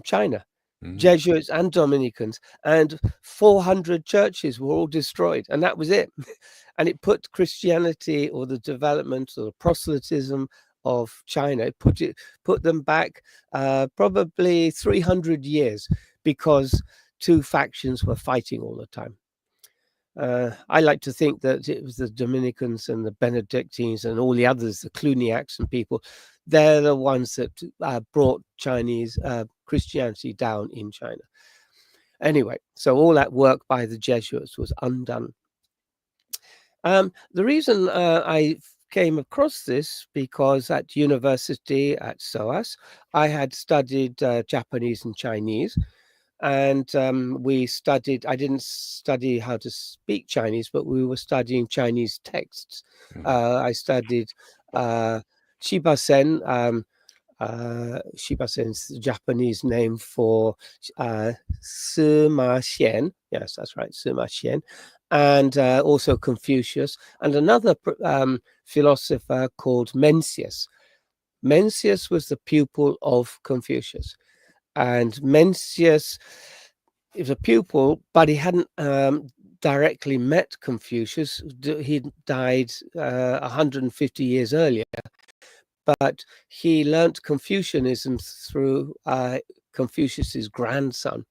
China, Jesuits and Dominicans, and 400 churches were all destroyed, and that was it. And it put Christianity, or the development or the proselytism of China, put them back probably 300 years, because two factions were fighting all the time. I like to think that it was the Dominicans and the Benedictines and all the others, the Cluniacs and people, they're the ones that brought Chinese Christianity down in China. Anyway, so all that work by the Jesuits was undone. The reason I came across this, because at university at SOAS, I had studied Japanese and Chinese. And we studied, I didn't study how to speak Chinese, but we were studying Chinese texts. I studied Shibasen. Shibasen's the Japanese name for Sima Xian. Yes, that's right, Sima Xian. And also Confucius, and another philosopher called Mencius. Mencius was the pupil of Confucius. And Mencius is a pupil, but he hadn't directly met Confucius. He died 150 years earlier, but he learnt Confucianism through Confucius's grandson.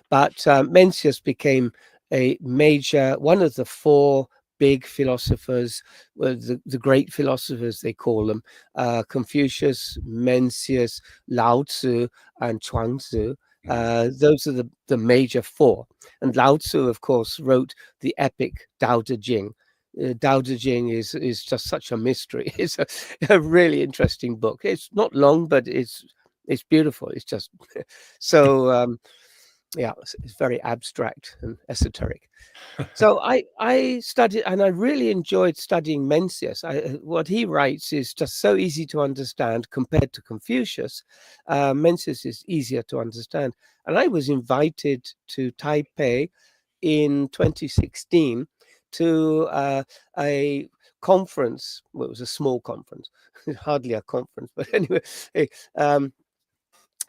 But Mencius became one of the four big philosophers, the great philosophers, they call them, Confucius, Mencius, Lao Tzu, and Chuangzi. Those are the major four. And Lao Tzu, of course, wrote the epic Tao Te Ching. Tao Te Ching is just such a mystery. It's a really interesting book. It's not long, but it's beautiful. It's just so yeah, it's very abstract and esoteric. So I studied, and I really enjoyed studying Mencius. What he writes is just so easy to understand compared to Confucius. Mencius is easier to understand. And I was invited to Taipei in 2016 to a conference. Well, it was a small conference, hardly a conference, but anyway,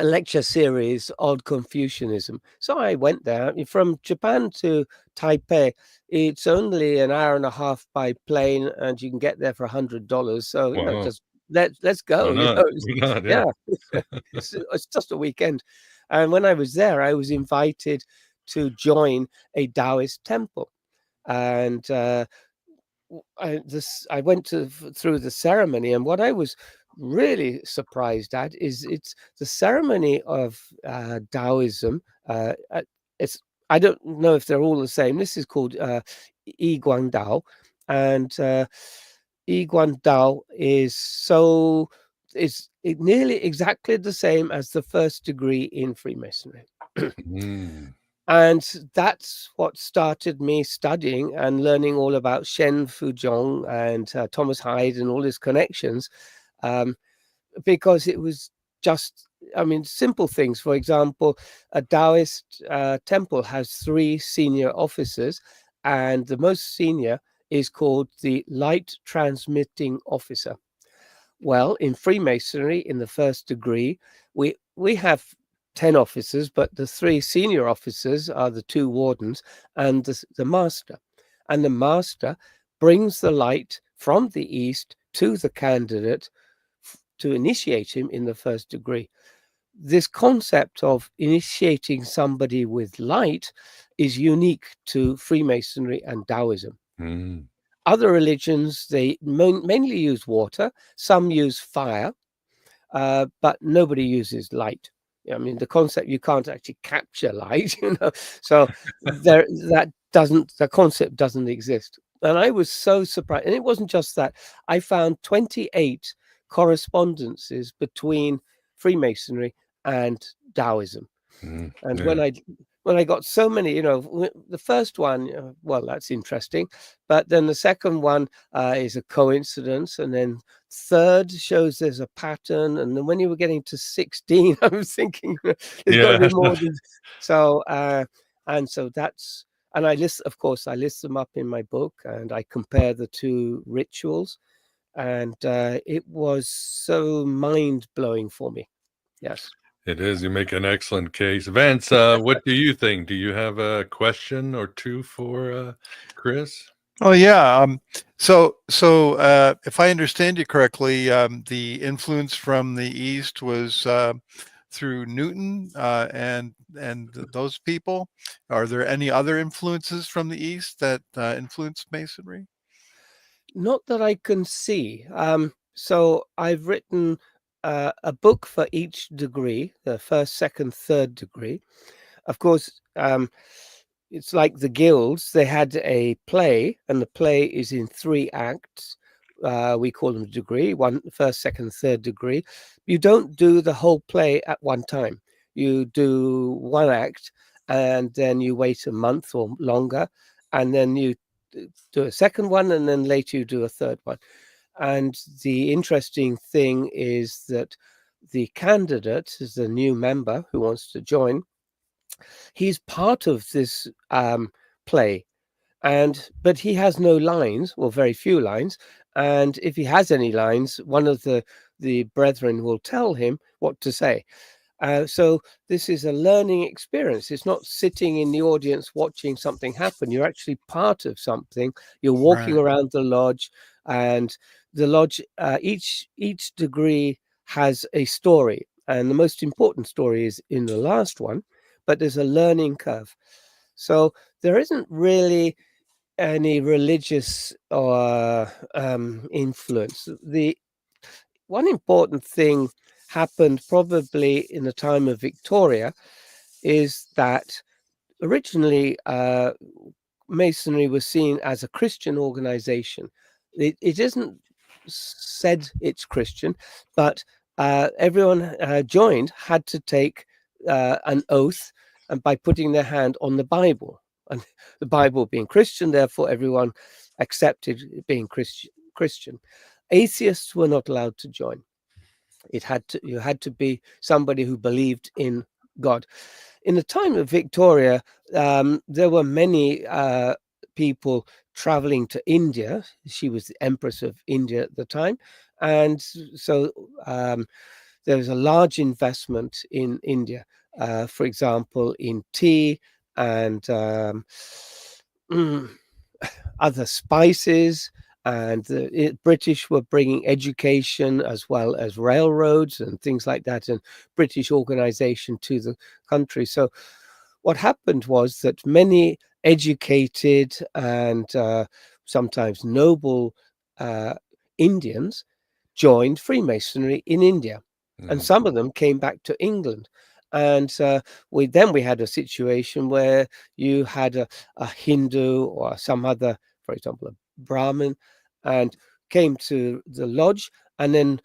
a lecture series on Confucianism. So I went there. From Japan to Taipei, it's only an hour and a half by plane, and you can get there for $100. So Wow. just let's go. Yeah. It's just a weekend. And when I was there, I was invited to join a Taoist temple, and I went through the ceremony, and what I was really surprised at is it's the ceremony of Taoism. I don't know if they're all the same. This is called Yi Guang Dao, and Yi Guang Dao is nearly exactly the same as the first degree in Freemasonry. And that's what started me studying and learning all about Shen Fuzhong and Thomas Hyde and all his connections, because it was just, simple things. For example, a Taoist temple has 3 senior officers, and the most senior is called the light transmitting officer. Well, in Freemasonry, in the first degree, we have 10 officers, but the 3 senior officers are the 2 wardens and the master. And the master brings the light from the east to the candidate to initiate him in the first degree. This concept of initiating somebody with light is unique to Freemasonry and Taoism. Other religions, they mainly use water. Some use fire, but nobody uses light. I mean, the concept, you can't actually capture light, so the concept doesn't exist. And I was so surprised. And it wasn't just that. I found 28 correspondences between Freemasonry and Taoism. And Yeah. when I got so many, the first one, well, that's interesting, but then the second one is a coincidence, and then third shows there's a pattern, and then when you were getting to 16, I was thinking there's got to be more than so. And so that's, and I list them up in my book, and I compare the two rituals, and it was so mind blowing for me. Yes. It is. You make an excellent case. Vance, what do you think? Do you have a question or two for Chris? Oh yeah. So if I understand you correctly, the influence from the East was through Newton and those people. Are there any other influences from the East that influenced Masonry? Not that I can see. So I've written a book for each degree, the first, second, third degree. Of course, it's like the guilds. They had a play, and the play is in 3 acts. We call them degree, first, second, third degree. You don't do the whole play at one time. You do 1 act, and then you wait a month or longer, and then you do a second one, and then later you do a third one. And the interesting thing is that the candidate is the new member who wants to join. He's part of this play, but he has no lines, or very few lines. And if he has any lines, one of the brethren will tell him what to say. So this is a learning experience. It's not sitting in the audience watching something happen. You're actually part of something. You're walking around the lodge, and the lodge, each degree has a story. And the most important story is in the last one, but there's a learning curve. So there isn't really any religious or influence. The one important thing happened probably in the time of Victoria is that originally Masonry was seen as a Christian organization. It isn't said it's Christian, but everyone joined had to take an oath, and by putting their hand on the Bible, and the Bible being Christian, therefore everyone accepted it being Christian. Atheists were not allowed to join. You had to be somebody who believed in God. In the time of Victoria, there were many people traveling to India. She was the Empress of India at the time, and so there was a large investment in India, for example, in tea and other spices. And the British were bringing education as well as railroads and things like that, and British organization to the country. So what happened was that many educated and sometimes noble Indians joined Freemasonry in India. And some of them came back to England. And we had a situation where you had a Hindu or some other, for example, a Brahmin, and came to the lodge, and then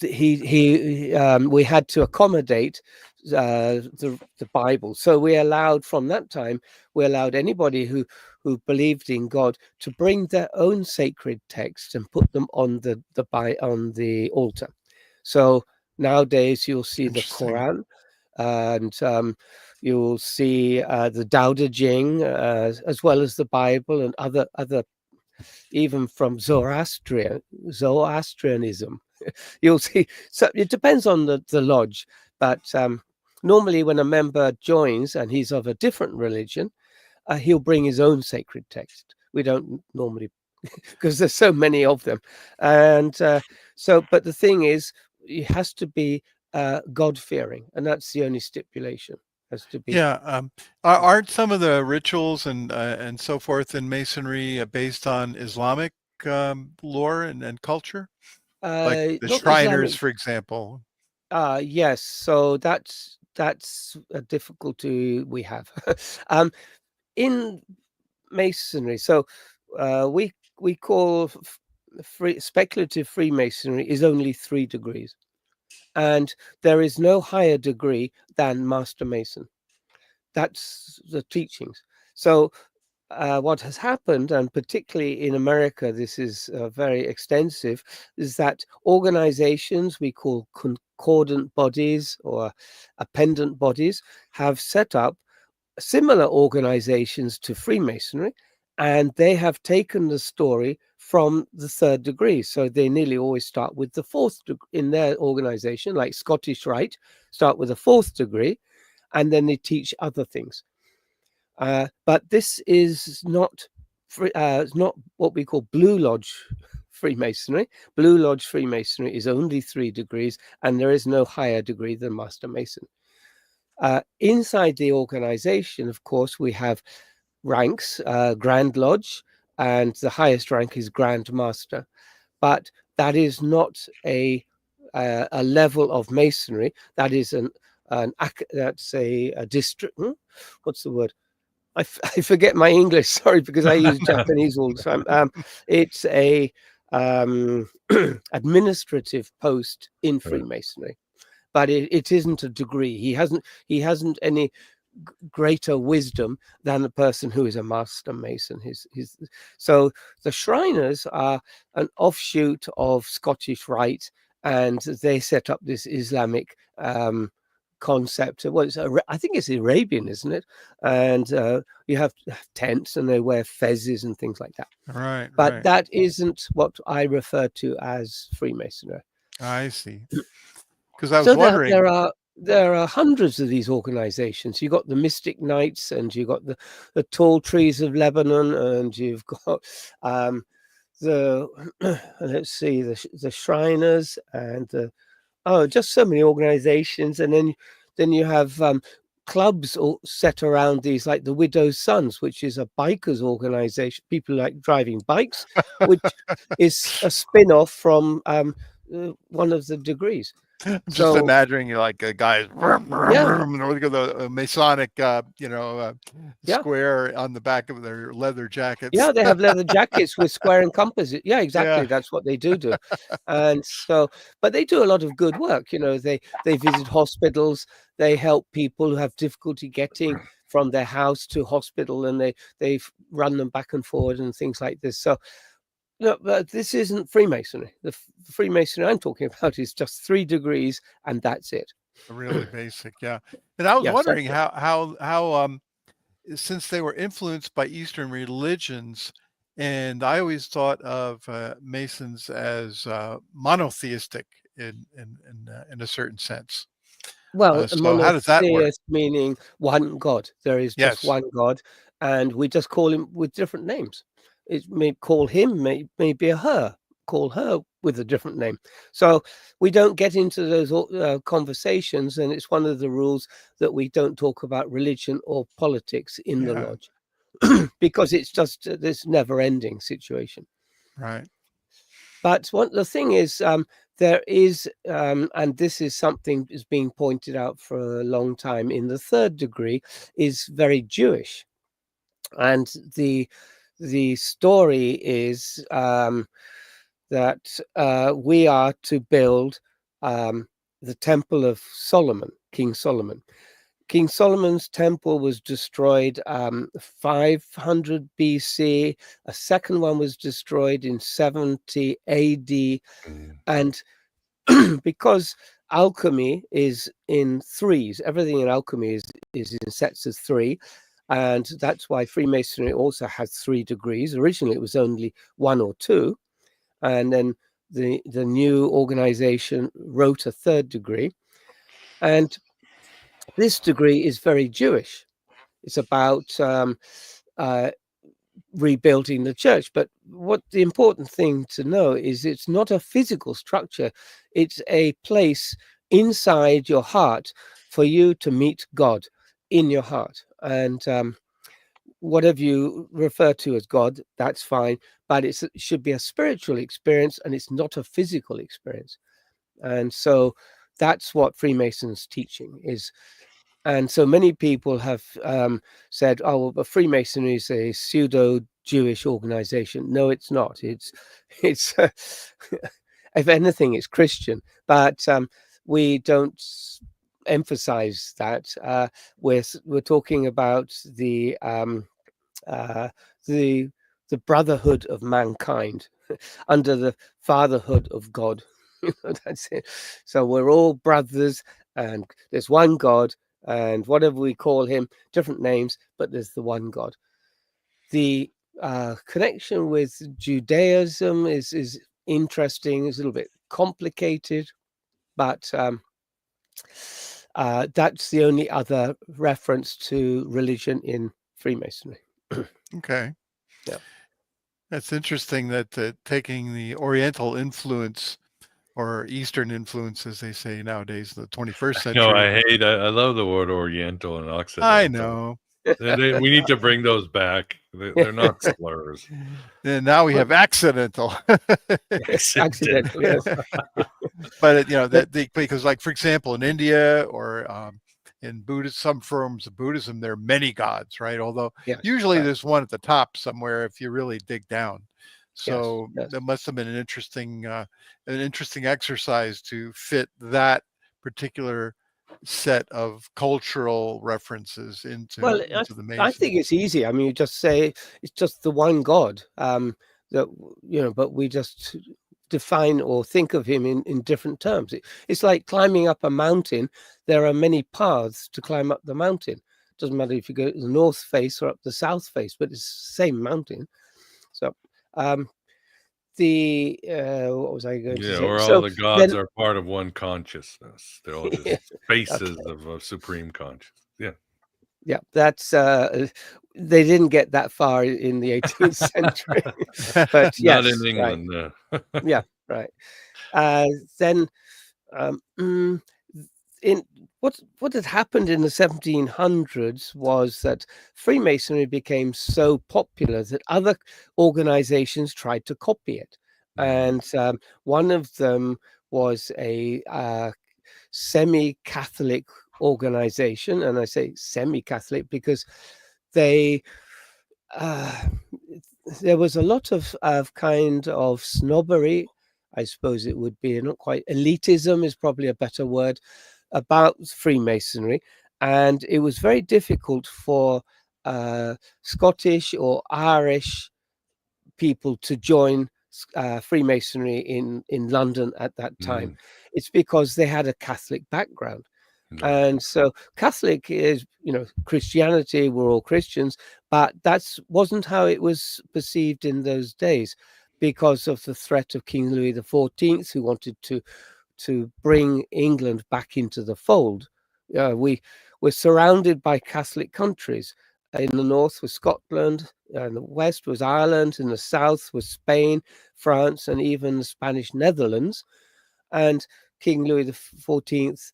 we had to accommodate the Bible. So from that time we allowed anybody who believed in God to bring their own sacred texts and put them on the altar. So nowadays you'll see the Quran, and you'll see the Tao Te Ching, as well as the Bible and other even from Zoroastrianism. You'll see. So it depends on the lodge, but normally when a member joins and he's of a different religion, he'll bring his own sacred text. We don't normally, because there's so many of them, and but the thing is, it has to be God-fearing, and that's the only stipulation. Has to be. Yeah. Aren't some of the rituals and so forth in Masonry based on Islamic lore and culture? Like the Not Shriners, Islamic. for example. Yes. So that's a difficulty we have in Masonry. So we call speculative Freemasonry is only 3 degrees, and there is no higher degree than Master Mason. That's the teachings. So what has happened, and particularly in America, this is very extensive, is that organizations we call concordant bodies or appendant bodies have set up similar organizations to Freemasonry, and they have taken the story from the 3rd degree. So they nearly always start with the 4th degree in their organization, like Scottish Rite, start with the 4th degree, and then they teach other things. But this is not what we call Blue Lodge Freemasonry. Blue Lodge Freemasonry is only 3 degrees, and there is no higher degree than Master Mason. Inside the organization, of course, we have ranks, Grand Lodge, and the highest rank is Grand Master. But that is not a level of Masonry. That is that's a district. What's the word? I forget my English. Sorry, because I use Japanese all the time. It's a administrative post in Freemasonry, but it isn't a degree. He hasn't any greater wisdom than the person who is a Master Mason. So the Shriners are an offshoot of Scottish Rite, and they set up this Islamic concept. Well, I think it's Arabian, isn't it? And you have tents, and they wear fezzes and things like that. Right. But that isn't what I refer to as Freemasonry. I see. Because I was wondering, there are hundreds of these organizations. You've got the Mystic Knights, and you've got the Tall Trees of Lebanon, and you've got the let's see, the Shriners, and just so many organizations. And then you have clubs all set around these, like the Widow's Sons, which is a bikers organization, people like driving bikes, which is a spin-off from one of the degrees. I'm just imagining you like a guy, the Masonic, square on the back of their leather jackets. Yeah, they have leather jackets with square and compass. Yeah, exactly. Yeah. That's what they do. And so, but they do a lot of good work. They visit hospitals. They help people who have difficulty getting from their house to hospital, and they run them back and forward and things like this. So, no, but this isn't Freemasonry. The Freemasonry I'm talking about is just 3 degrees, and that's it. Really basic, yeah. And I was wondering how since they were influenced by Eastern religions, and I always thought of Masons as monotheistic in a certain sense. Well, so how does that work? Meaning one God. There is just one God, and we just call him with different names. It may call him, may be a her, call her with a different name. So we don't get into those conversations, and it's one of the rules that we don't talk about religion or politics in the lodge, because it's just this never-ending situation. Right. But the thing is, there is, and this is something is being pointed out for a long time in the 3rd degree, is very Jewish, and the story is that we are to build the Temple of Solomon, King Solomon. King Solomon's temple was destroyed 500 BC. A second one was destroyed in 70 AD. And because alchemy is in 3s, everything in alchemy is in sets of 3. And that's why Freemasonry also has 3 degrees. Originally, it was only 1 or 2. And then the new organization wrote a 3rd degree. And this degree is very Jewish. It's about rebuilding the church. But what the important thing to know is it's not a physical structure. It's a place inside your heart for you to meet God in your heart. And whatever you refer to as God, that's fine. But it should be a spiritual experience, and it's not a physical experience. And so That's what Freemasons teaching is. And so many people have said, oh, well, but Freemasonry is a pseudo-Jewish organization. No, it's not. It's if anything, it's Christian. But we don't emphasize that. We're talking about the brotherhood of mankind under the fatherhood of God. That's it. So we're all brothers, and there's one God. And whatever we call him, different names, but there's the one God. The connection with Judaism is interesting. It's a little bit complicated, but that's the only other reference to religion in Freemasonry. Okay. Yeah. That's interesting that taking the Oriental influence, or Eastern influence, as they say nowadays, the 21st century. No, I love the word Oriental and Occidental. I know. We need to bring those back. They're not slurs. And now we have accidental. Accidental, yes. But because, like, for example, in India or in Buddhist, some forms of Buddhism, there are many gods, right? Although usually there's one at the top somewhere if you really dig down. So that must have been an interesting exercise to fit that particular set of cultural references into the Masons. I think it's easy. I mean, you just say it's just the one God. That but we just define or think of him in different terms. It's like climbing up a mountain. There are many paths to climb up the mountain. It doesn't matter if you go to the north face or up the south face, but it's the same mountain. So what was I going to say? Or all the gods are part of one consciousness. They're all just faces of a supreme consciousness. Yeah, that's they didn't get that far in the 18th century, but not in England. Right. Yeah, right. Then in what had happened in the 1700s was that Freemasonry became so popular that other organizations tried to copy it. And one of them was a semi-Catholic organization. And I say semi-Catholic because there was a lot of kind of snobbery, I suppose it would be, not quite elitism is probably a better word, about Freemasonry, and it was very difficult for Scottish or Irish people to join Freemasonry in London at that time. It's because they had a Catholic background. And so Catholic is, Christianity, we're all Christians, but that wasn't how it was perceived in those days because of the threat of King Louis XIV, who wanted to bring England back into the fold. We're surrounded by Catholic countries. In the north was Scotland, in the west was Ireland, in the south was Spain, France, and even the Spanish Netherlands. And King Louis XIV,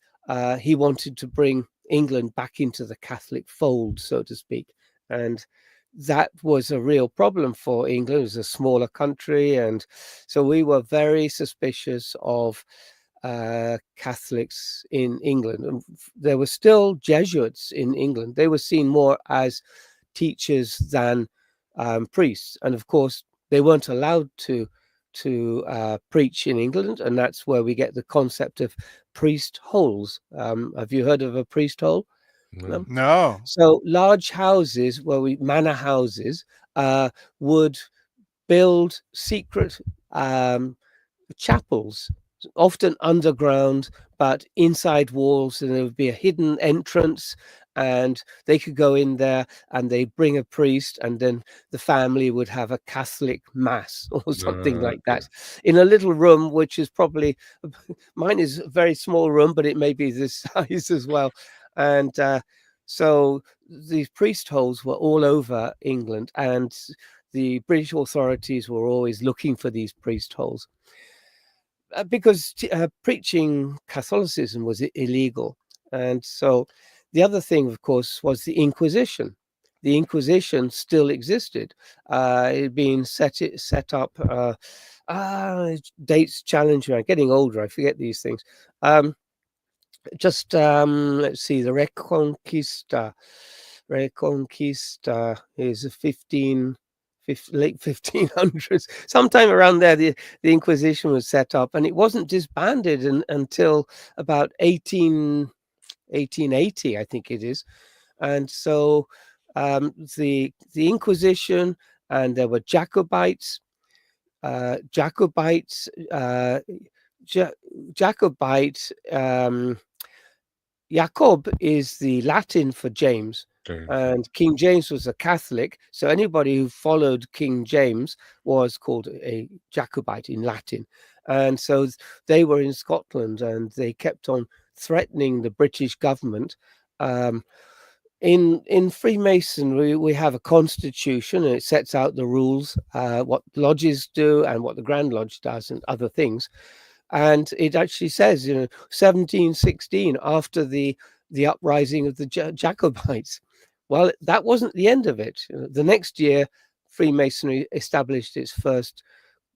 he wanted to bring England back into the Catholic fold, so to speak. And that was a real problem for England. It was a smaller country. And so we were very suspicious of Catholics in England. And there were still Jesuits in England. They were seen more as teachers than priests. And of course, they weren't allowed to preach in England. And that's where we get the concept of priest holes. Have you heard of a priest hole? No. So large houses, manor houses, would build secret chapels, often underground, but inside walls, and there would be a hidden entrance, and they could go in there and they'd bring a priest, and then the family would have a Catholic mass or something like that in a little room, which is probably, mine is a very small room, but it may be this size as well. And so these priest holes were all over England, and the British authorities were always looking for these priest holes. Because preaching Catholicism was illegal. And so the other thing, of course, was the Inquisition. The Inquisition still existed. It had been set up, dates challenge me. I'm getting older, I forget these things. just let's see, the Reconquista is a late 1500s, sometime around there. The Inquisition was set up, and it wasn't disbanded until about 1880, I think it is. And so the Inquisition, and there were Jacobites. Jacobite Jacob is the Latin for James, and King James was a Catholic, so anybody who followed King James was called a Jacobite in Latin. And so they were in Scotland, and they kept on threatening the British government. In Freemasonry, we have a constitution, and it sets out the rules, what lodges do and what the Grand Lodge does and other things. And it actually says, 1716, after the uprising of the Jacobites. Well, that wasn't the end of it. The next year, Freemasonry established its first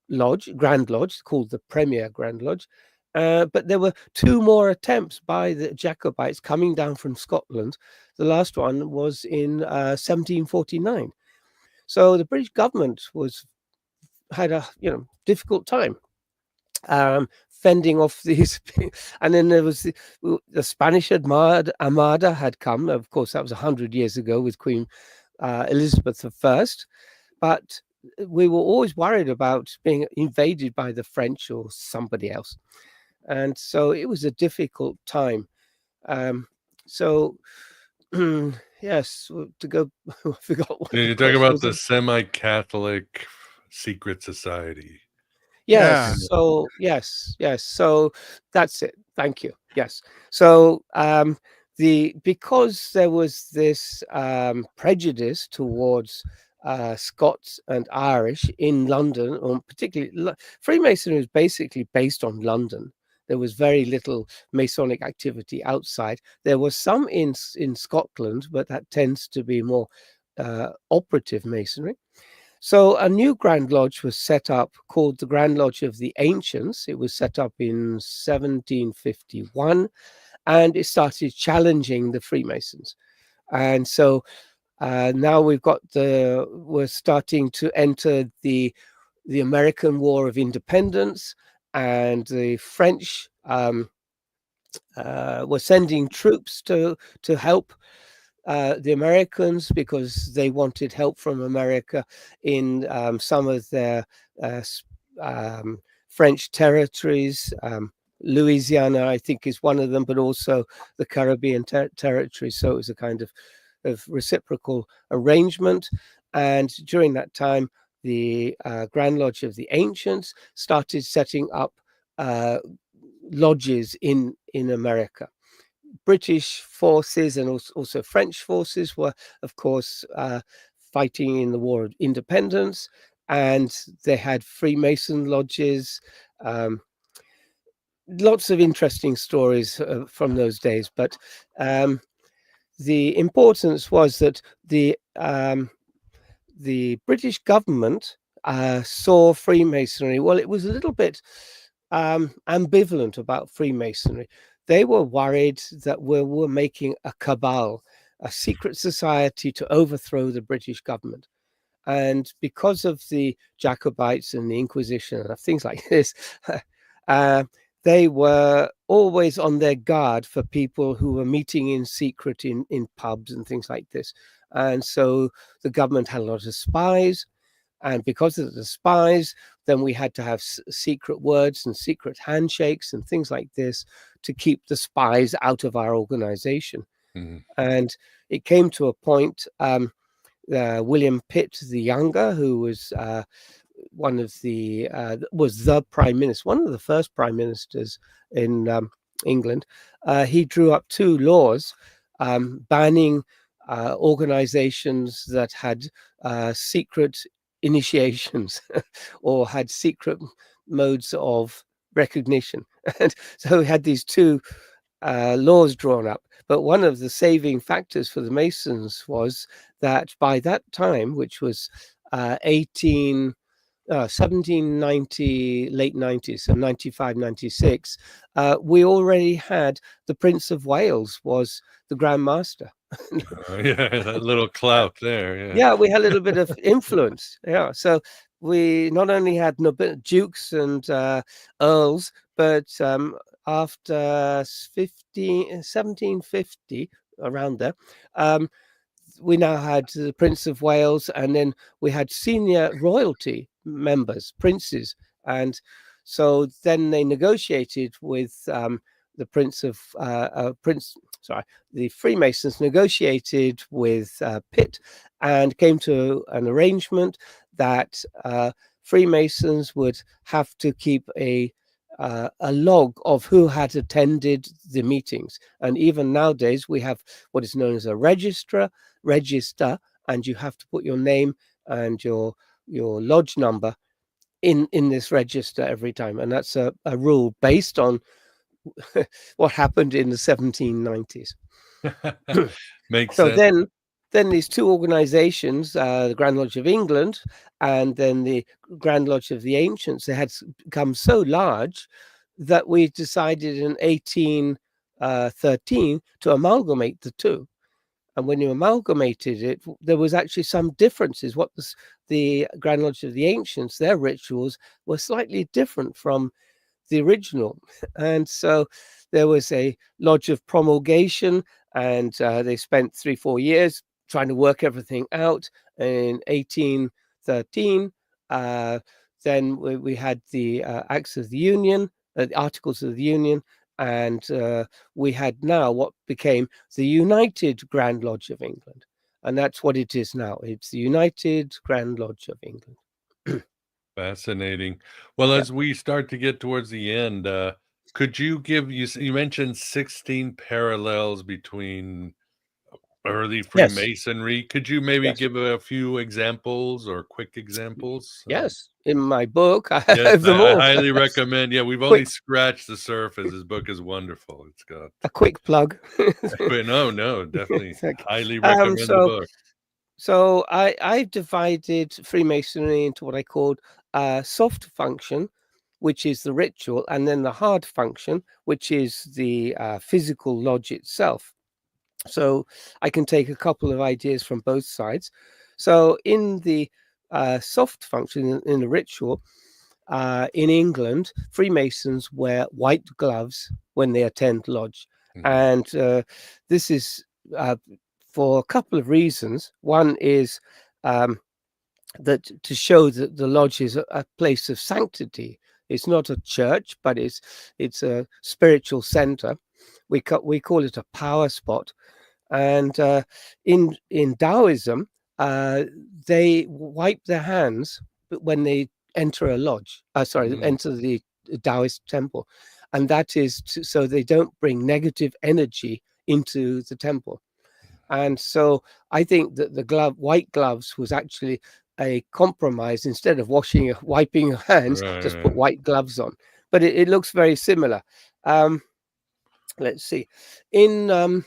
lodge, Grand Lodge, called the Premier Grand Lodge. But there were two more attempts by the Jacobites coming down from Scotland. The last one was in 1749. So the British government had a difficult time fending off these. And then there was the Spanish Armada had come. Of course, that was 100 years ago with Queen Elizabeth I. But we were always worried about being invaded by the French or somebody else. And so it was a difficult time. So yes, to go, I forgot what you talk about the semi-Catholic secret society. Yes. Yeah. So yes. So that's it. Thank you. Yes. So because there was this prejudice towards Scots and Irish in London, or particularly Freemasonry was basically based on London. There was very little Masonic activity outside. There was some in Scotland, but that tends to be more operative Masonry. So a new Grand Lodge was set up called the Grand Lodge of the Ancients. It was set up in 1751, and it started challenging the Freemasons. And so now we're starting to enter the American War of Independence, and the French were sending troops to help the Americans, because they wanted help from America in some of their French territories. Louisiana, I think, is one of them, but also the Caribbean territory. So it was a kind of reciprocal arrangement. And during that time, the Grand Lodge of the Ancients started setting up lodges in America. British forces and also French forces were, of course, fighting in the War of Independence, and they had Freemason lodges. Lots of interesting stories from those days, but the importance was that the British government saw Freemasonry. Well, it was a little bit ambivalent about Freemasonry. They were worried that we were making a cabal, a secret society to overthrow the British government. And because of the Jacobites and the Inquisition and things like this, they were always on their guard for people who were meeting in secret in pubs and things like this. And so the government had a lot of spies. And because of the spies, then we had to have secret words and secret handshakes and things like this to keep the spies out of our organization. Mm-hmm. And it came to a point, William Pitt the Younger, who was was the prime minister, one of the first prime ministers in England. He drew up two laws banning organizations that had secret initiations or had secret modes of recognition. And so we had these two laws drawn up. But one of the saving factors for the Masons was that by that time, which was 18 1790, late 90s, so 95, 96, we already had the Prince of Wales was the Grand Master. Yeah, that little clout there. Yeah. Yeah, we had a little bit of influence. Yeah, so we not only had dukes and earls, but after 1750, around there, we now had the Prince of Wales, and then we had senior royalty members, princes, and so then they negotiated with the the Freemasons negotiated with Pitt and came to an arrangement that Freemasons would have to keep a log of who had attended the meetings. And even nowadays, we have what is known as a register, and you have to put your name and your lodge number in this register every time. And that's a rule based on what happened in the 1790s. Makes So sense. then these two organizations, the Grand Lodge of England and then the Grand Lodge of the Ancients, they had become so large that we decided in 1813 to amalgamate the two. And when you amalgamated it, there was actually some differences. What the Grand Lodge of the Ancients, their rituals were slightly different from the original. And so there was a lodge of promulgation, and they spent 3-4 years trying to work everything out. In 1813, then we had the Acts of the Union, the Articles of the Union, and we had now what became the United Grand Lodge of England. And that's what it is now. It's the United Grand Lodge of England. Fascinating. Well, Yeah. as we start to get towards the end, could you give you mentioned 16 parallels between early Yes. Freemasonry? Could you maybe Yes. give a few examples or quick examples? Yes. In my book, I Yes, have them I all. highly recommend. Yeah, we've only Quick, scratched the surface. His book is wonderful. It's got a quick plug. no, definitely Okay. highly recommend the book. So I've divided Freemasonry into what I called soft function, which is the ritual, and then the hard function, which is the physical lodge itself. So I can take a couple of ideas from both sides. So in the soft function, in the ritual, in England, Freemasons wear white gloves when they attend lodge. Mhm. And this is for a couple of reasons. One is that to show that the lodge is a place of sanctity. It's not a church, but it's a spiritual center. We call it a power spot. And in Taoism, they wipe their hands when they enter a lodge. Enter the Taoist temple, and that is so they don't bring negative energy into the temple. And so I think that the white gloves was actually a compromise. Instead of wiping your hands, just put Right. white gloves on. But it looks very similar. Let's see. In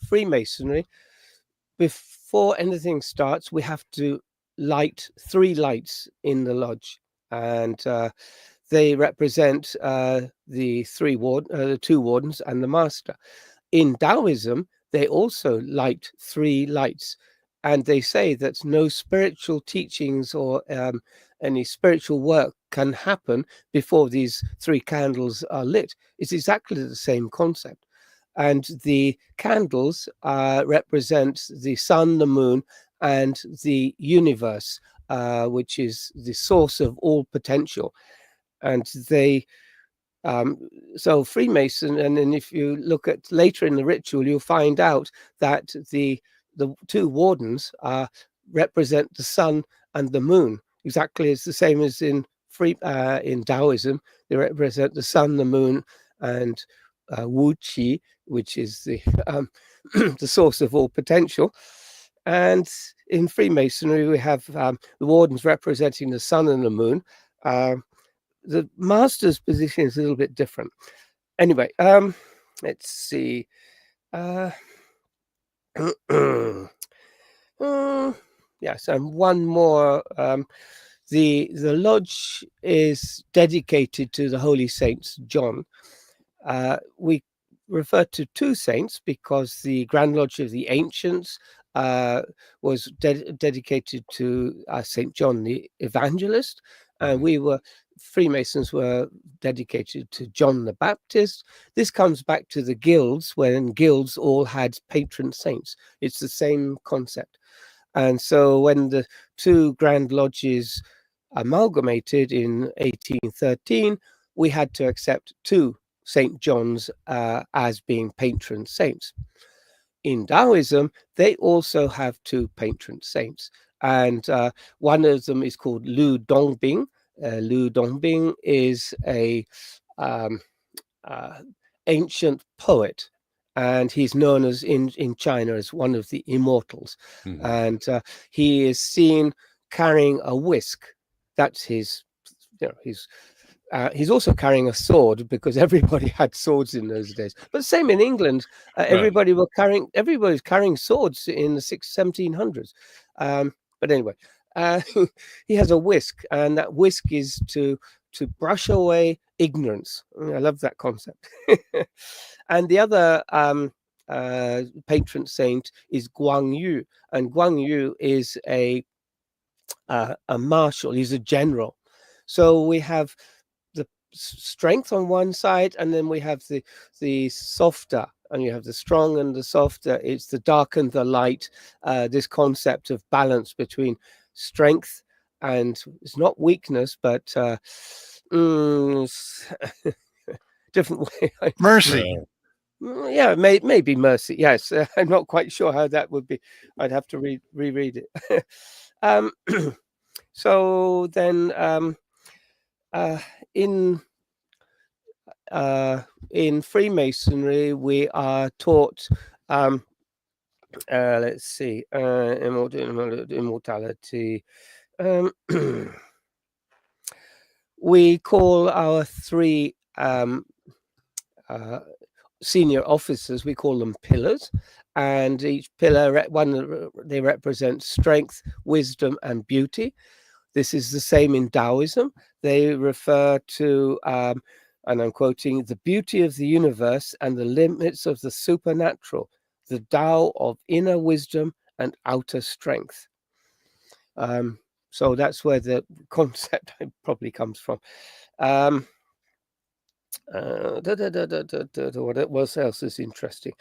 Freemasonry, before anything starts, we have to light 3 lights in the lodge, and they represent the 2 wardens and the master. In Taoism, they also light 3 lights, and they say that no spiritual teachings or any spiritual work can happen before these 3 candles are lit. It's exactly the same concept. And the candles represent the sun, the moon, and the universe, which is the source of all potential. And they so Freemason, and then if you look at later in the ritual, you'll find out that the 2 wardens represent the sun and the moon, exactly as the same as in Taoism. They represent the sun, the moon, and Wu Qi, which is the the source of all potential. And in Freemasonry, we have the wardens representing the sun and the moon. The master's position is a little bit different. Anyway, let's see. Yes, and one more. The lodge is dedicated to the holy saints John. We refer to two saints because the Grand Lodge of the Ancients was dedicated to Saint John the Evangelist, and Freemasons were dedicated to John the Baptist. This comes back to the guilds, when guilds all had patron saints. It's the same concept. And so when the two Grand Lodges amalgamated in 1813, we had to accept two St. John's as being patron saints. In Taoism, they also have two patron saints, and one of them is called Lu Dongbing. Lu Dongbing is a ancient poet, and he's known as in China as one of the immortals. And he is seen carrying a whisk. That's his, he's also carrying a sword, because everybody had swords in those days. But same in England, everybody's carrying swords in the 1700s. But anyway, he has a whisk, and that whisk is to brush away ignorance. I love that concept. And the other patron saint is Guang Yu, and Guang Yu is a marshal. He's a general. So we have the strength on one side, and then we have the softer, and you have the strong and the softer. It's the dark and the light. This concept of balance between strength and, it's not weakness, but different way. Mercy. Yeah, maybe mercy. Yes, I'm not quite sure how that would be. I'd have to reread it. So then, in Freemasonry, we are taught. Let's see, immortality. We call our three senior officers, we call them pillars, and each pillar, they represent strength, wisdom, and beauty. This is the same in Taoism. They refer to, and I'm quoting, the beauty of the universe and the limits of the supernatural, the Tao of inner wisdom and outer strength. So that's where the concept probably comes from. What else is interesting?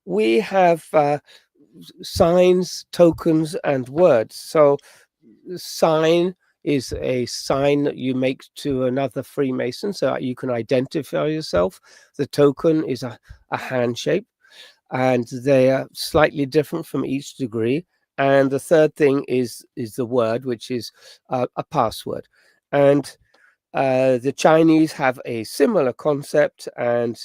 We have signs, tokens, and words. So sign is a sign that you make to another Freemason so that you can identify yourself. The token is a handshake, and they are slightly different from each degree. And the third thing is the word, which is a password. And the Chinese have a similar concept, and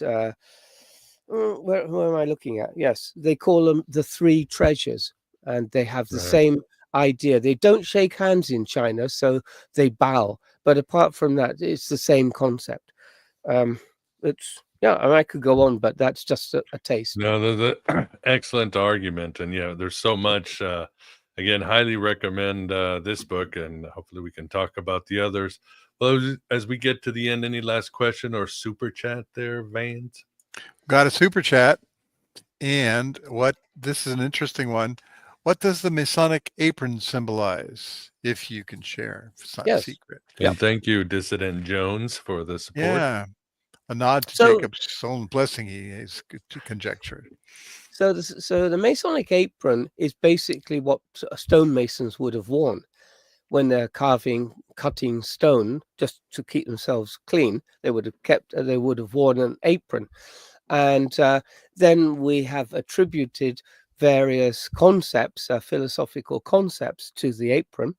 where am I looking at? Yes, they call them the three treasures, and they have the same idea. They don't shake hands in China, so they bow. But apart from that, it's the same concept. It's I could go on, but that's just a taste. No, the excellent argument, and there's so much. Again, highly recommend this book, and hopefully we can talk about the others. Well, as we get to the end, any last question or super chat there, Vance? Got a super chat, and this is an interesting one. What does the Masonic apron symbolize, if you can share? It's not a secret. And thank you, Dissident Jones, for the support. Yeah, a nod to Jacob's own blessing, he is conjectured. So the Masonic apron is basically what stonemasons would have worn when they're cutting stone, just to keep themselves clean. They would have worn an apron. And then we have attributed various concepts, philosophical concepts, to the apron.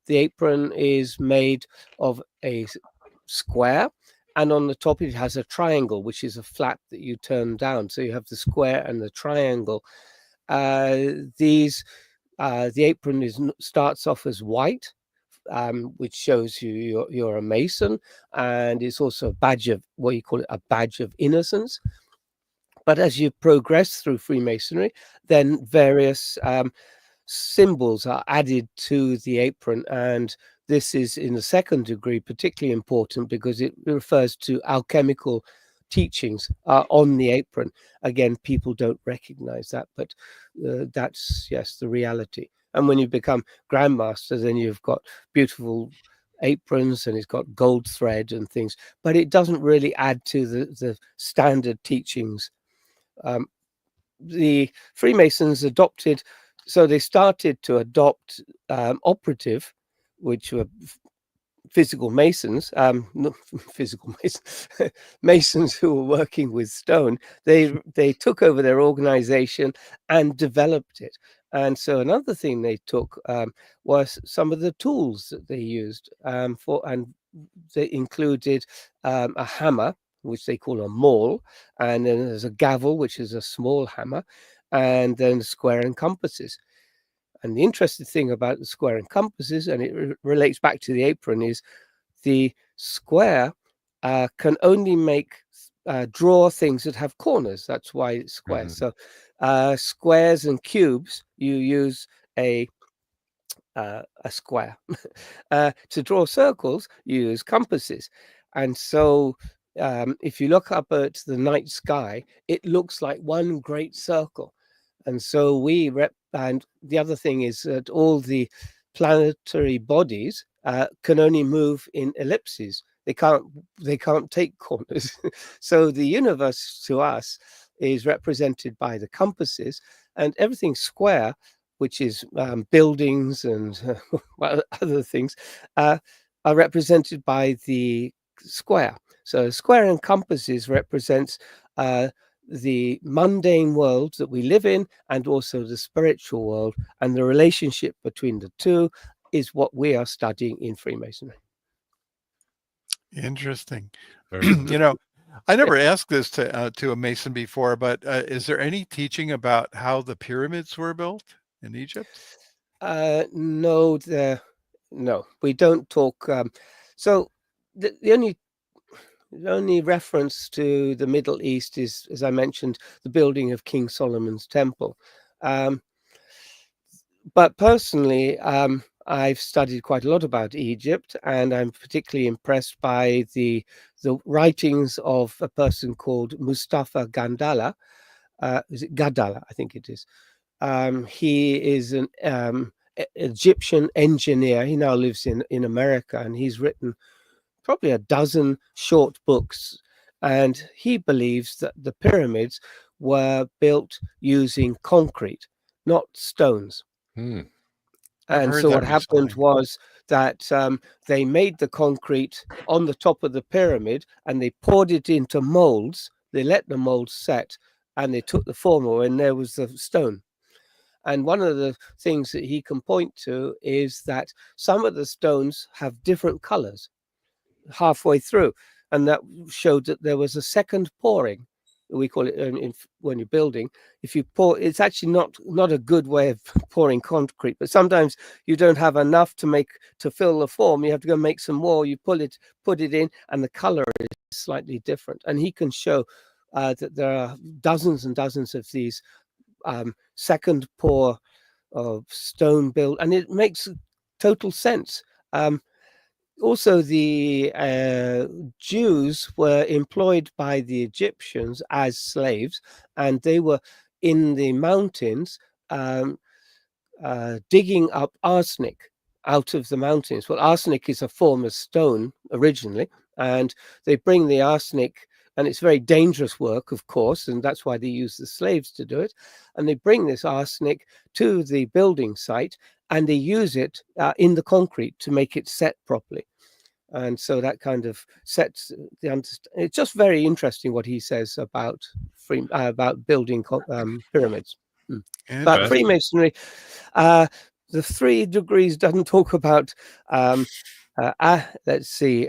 The apron is made of a square, and on the top it has a triangle, which is a flap that you turn down. So you have the square and the triangle. The apron starts off as white, which shows you're a Mason, and it's also a badge of, what you call it, a badge of innocence. But as you progress through Freemasonry, then various symbols are added to the apron, and this is in the second degree particularly important because it refers to alchemical teachings on the apron. Again, people don't recognize that, but that's, yes, the reality. And when you become grandmaster, then you've got beautiful aprons and it's got gold thread and things, but it doesn't really add to the standard teachings. The Freemasons adopted, so they started to adopt operative, which were physical masons, not physical masons, masons who were working with stone. They took over their organization and developed it. And so another thing they took was some of the tools that they used and they included a hammer, which they call a maul, and then there's a gavel, which is a small hammer, and then square and compasses. And the interesting thing about the square and compasses, and it relates back to the apron, is the square can only draw things that have corners. That's why it's square. So squares and cubes, you use a square. To draw circles, you use compasses. And so if you look up at the night sky, it looks like one great circle. And so and the other thing is that all the planetary bodies can only move in ellipses. They can't take corners. So the universe to us is represented by the compasses, and everything square, which is buildings and other things, are represented by the square. So square and compasses represents the mundane world that we live in, and also the spiritual world, and the relationship between the two is what we are studying in Freemasonry. Interesting. You know, I never asked this to a Mason before, but is there any teaching about how the pyramids were built in Egypt? No, we don't talk. So the only reference to the Middle East is, as I mentioned, the building of King Solomon's temple. But personally, I've studied quite a lot about Egypt, and I'm particularly impressed by the writings of a person called Mustafa Gandala. Is it Gadala? I think it is. He is an Egyptian engineer. He now lives in America, and he's written probably a dozen short books. And he believes that the pyramids were built using concrete, not stones. And so what happened was that they made the concrete on the top of the pyramid, and they poured it into molds. They let the molds set, and they took the form, and there was the stone. And one of the things that he can point to is that some of the stones have different colors halfway through, and that showed that there was a second pouring. We call it when you're building. If you pour, it's actually not a good way of pouring concrete, but sometimes you don't have enough to fill the form. You have to go make some more. You put it in, and the color is slightly different. And he can show that there are dozens and dozens of these second pour of stone build, and it makes total sense. Also, the Jews were employed by the Egyptians as slaves, and they were in the mountains digging up arsenic out of the mountains. Well, arsenic is a form of stone originally, and they bring the arsenic, and it's very dangerous work, of course, and that's why they use the slaves to do it. And they bring this arsenic to the building site, and they use it in the concrete to make it set properly. And so that kind of sets the understanding. It's just very interesting what he says about building pyramids. But Freemasonry, the 3 degrees doesn't talk about, let's see,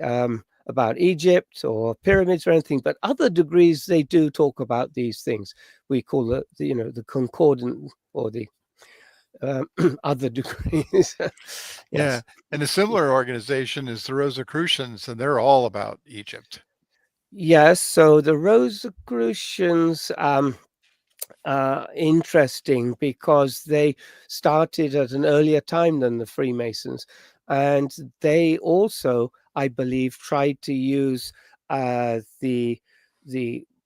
about Egypt or pyramids or anything, but other degrees, they do talk about these things. We call it, the concordant, or the other degrees. Yes. Yeah, and a similar organization is the Rosicrucians, and they're all about Egypt. Yes, so the Rosicrucians, interesting because they started at an earlier time than the Freemasons, and they also, I believe, tried to use the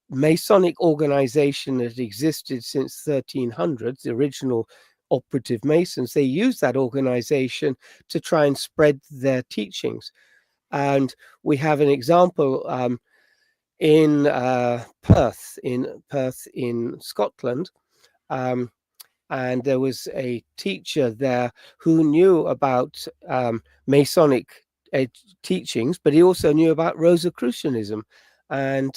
Masonic organization that existed since 1300, the original operative Masons. They used that organization to try and spread their teachings. And we have an example in Perth, in Scotland. And there was a teacher there who knew about Masonic teachings, but he also knew about Rosicrucianism. And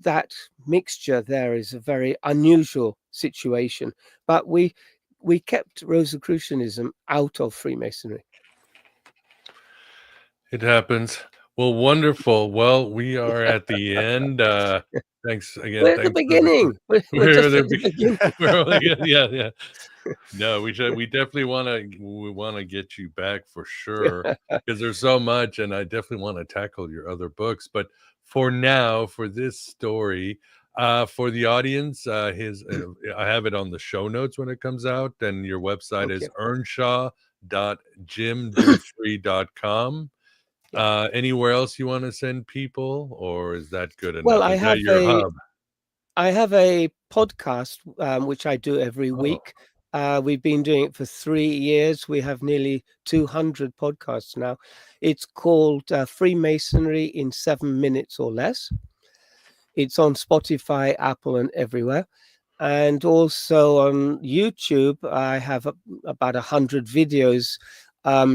that mixture there is a very unusual situation. But we kept Rosicrucianism out of Freemasonry. It happens. Well, wonderful. Well, we are at the end. Thanks again. We're at the beginning. We're just at the beginning. We're only yeah. No, we definitely want to get you back for sure, because there's so much, and I definitely want to tackle your other books. But for now, for this story, for the audience, I have it on the show notes when it comes out, and your website is earnshaw.jimdufree.com. Anywhere else you want to send people, or is that good enough? Well, I have a podcast which I do every week. We've been doing it for 3 years. We have nearly 200 podcasts now. It's called Freemasonry in 7 minutes or less. It's on Spotify, Apple, and everywhere. And also on YouTube, I have about 100 videos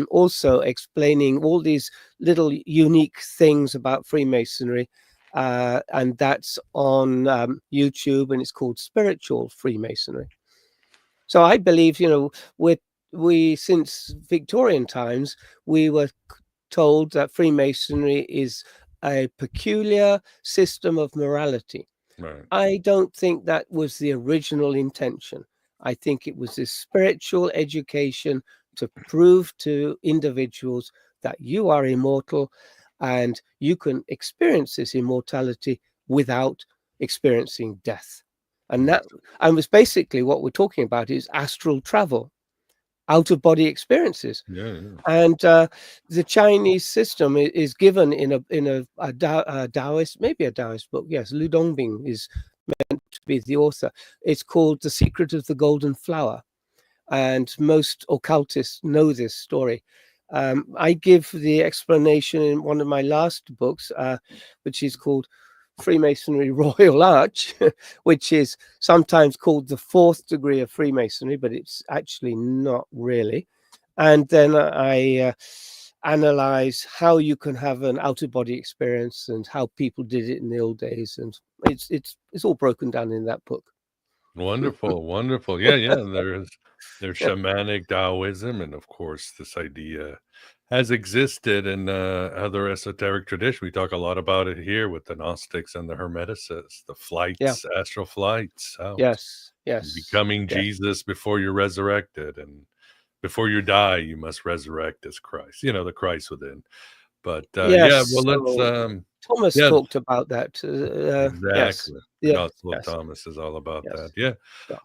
also explaining all these little unique things about Freemasonry. And that's on YouTube, and it's called Spiritual Freemasonry. So I believe, we since Victorian times, we were told that Freemasonry is a peculiar system of morality. Right. I don't think that was the original intention. I think it was this spiritual education to prove to individuals that you are immortal and you can experience this immortality without experiencing death. And was basically what we're talking about is astral travel, out of body experiences. Yeah. And the Chinese system is given in a Taoist, maybe a Taoist book. Yes, Lu Dongbing is meant to be the author. It's called The Secret of the Golden Flower. And most occultists know this story. I give the explanation in one of my last books, which is called Freemasonry Royal Arch, which is sometimes called the 4th degree of Freemasonry, but it's actually not really. And then I analyze how you can have an out-of-body experience and how people did it in the old days, and it's all broken down in that book. Wonderful. Yeah. There's shamanic Taoism, and of course, this idea has existed in other esoteric tradition. We talk a lot about it here with the Gnostics and the Hermeticists, the flights, astral flights. Yes. Becoming Jesus before you're resurrected, and before you die, you must resurrect as Christ. The Christ within. But let's. Thomas talked about that. Exactly. The Gospel of Thomas is all about that. Yeah.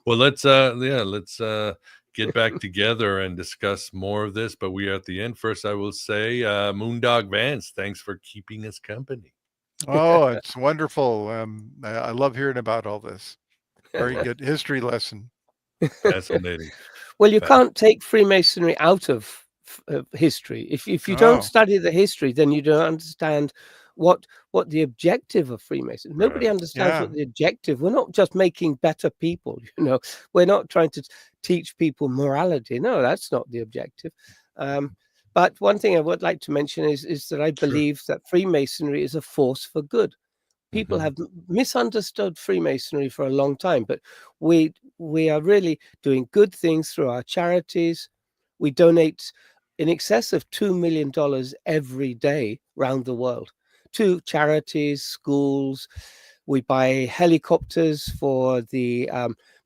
Well, let's get back together and discuss more of this, but we are at the end. First, I will say, Moondog Vance, thanks for keeping us company. Oh, it's wonderful. I love hearing about all this. Very good history lesson. Fascinating. Well, you can't take Freemasonry out of history. If you don't study the history, then you don't understand what the objective of Freemasonry. Nobody understands what the objective. We're not just making better people. We're not trying to teach people morality. No, that's not the objective. But one thing I would like to mention is that I believe that Freemasonry is a force for good. People have misunderstood Freemasonry for a long time, but we are really doing good things through our charities. We donate in excess of $2 million every day around the world to charities, schools. We buy helicopters for the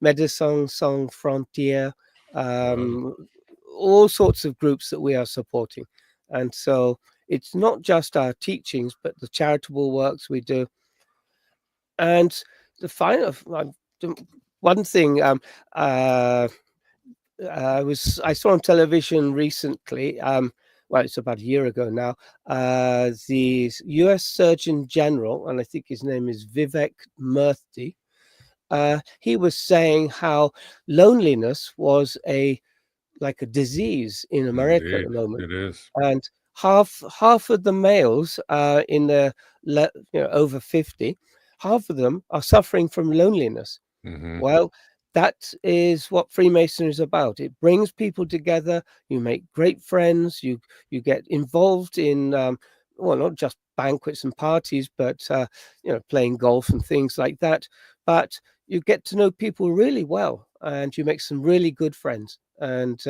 Médecins Sans Frontières, all sorts of groups that we are supporting. And so it's not just our teachings, but the charitable works we do. And the final, one thing I saw on television recently. Well, it's about a year ago now. The U.S. Surgeon General, and I think his name is Vivek Murthy. He was saying how loneliness was like a disease in America at the Indeed, moment, it is. and half of the males in the over 50, half of them are suffering from loneliness. Hmm. Well, that is what Freemasonry is about. It brings people together. You make great friends. You get involved in well, not just banquets and parties, but playing golf and things like that. But you get to know people really well, and you make some really good friends. And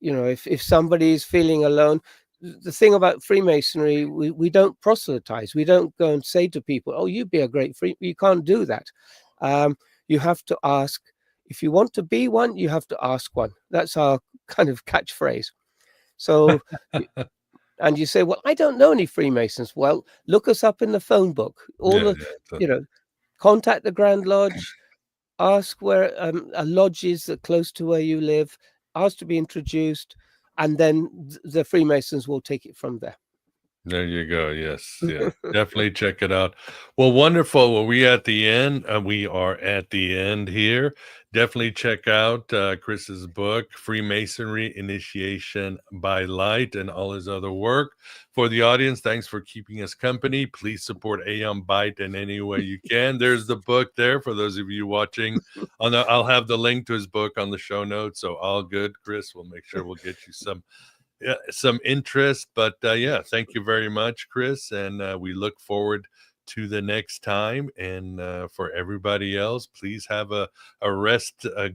if somebody is feeling alone, the thing about Freemasonry, we don't proselytize. We don't go and say to people, "Oh, you'd be a great free." You can't do that. You have to ask. If you want to be one, you have to ask one. That's our kind of catchphrase. So, and you say, "Well, I don't know any Freemasons." Well, look us up in the phone book. All Yeah, the, yeah. you know, contact the Grand Lodge. Ask where a lodge is close to where you live. Ask to be introduced, and then the Freemasons will take it from there. There you go. Yes. Yeah. Definitely check it out. Well, wonderful. Well, we at the end. We are at the end here. Definitely check out Chris's book, Freemasonry Initiation by Light, and all his other work. For the audience, thanks for keeping us company. Please support Aeon Byte in any way you can. There's the book there for those of you watching. I'll have the link to his book on the show notes. So all good, Chris. We'll make sure we'll get you some interest. But yeah, thank you very much, Chris, and we look forward to the next time. And for everybody else, please have a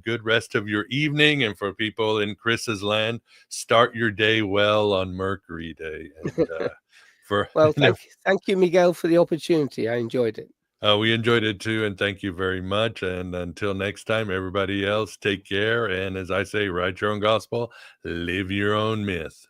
good rest of your evening. And for people in Chris's land, start your day well on Mercury Day. And Well, thank you, Miguel, for the opportunity. I enjoyed it. we enjoyed it too, and thank you very much. And until next time, everybody else, take care. And as I say, write your own gospel, live your own myth.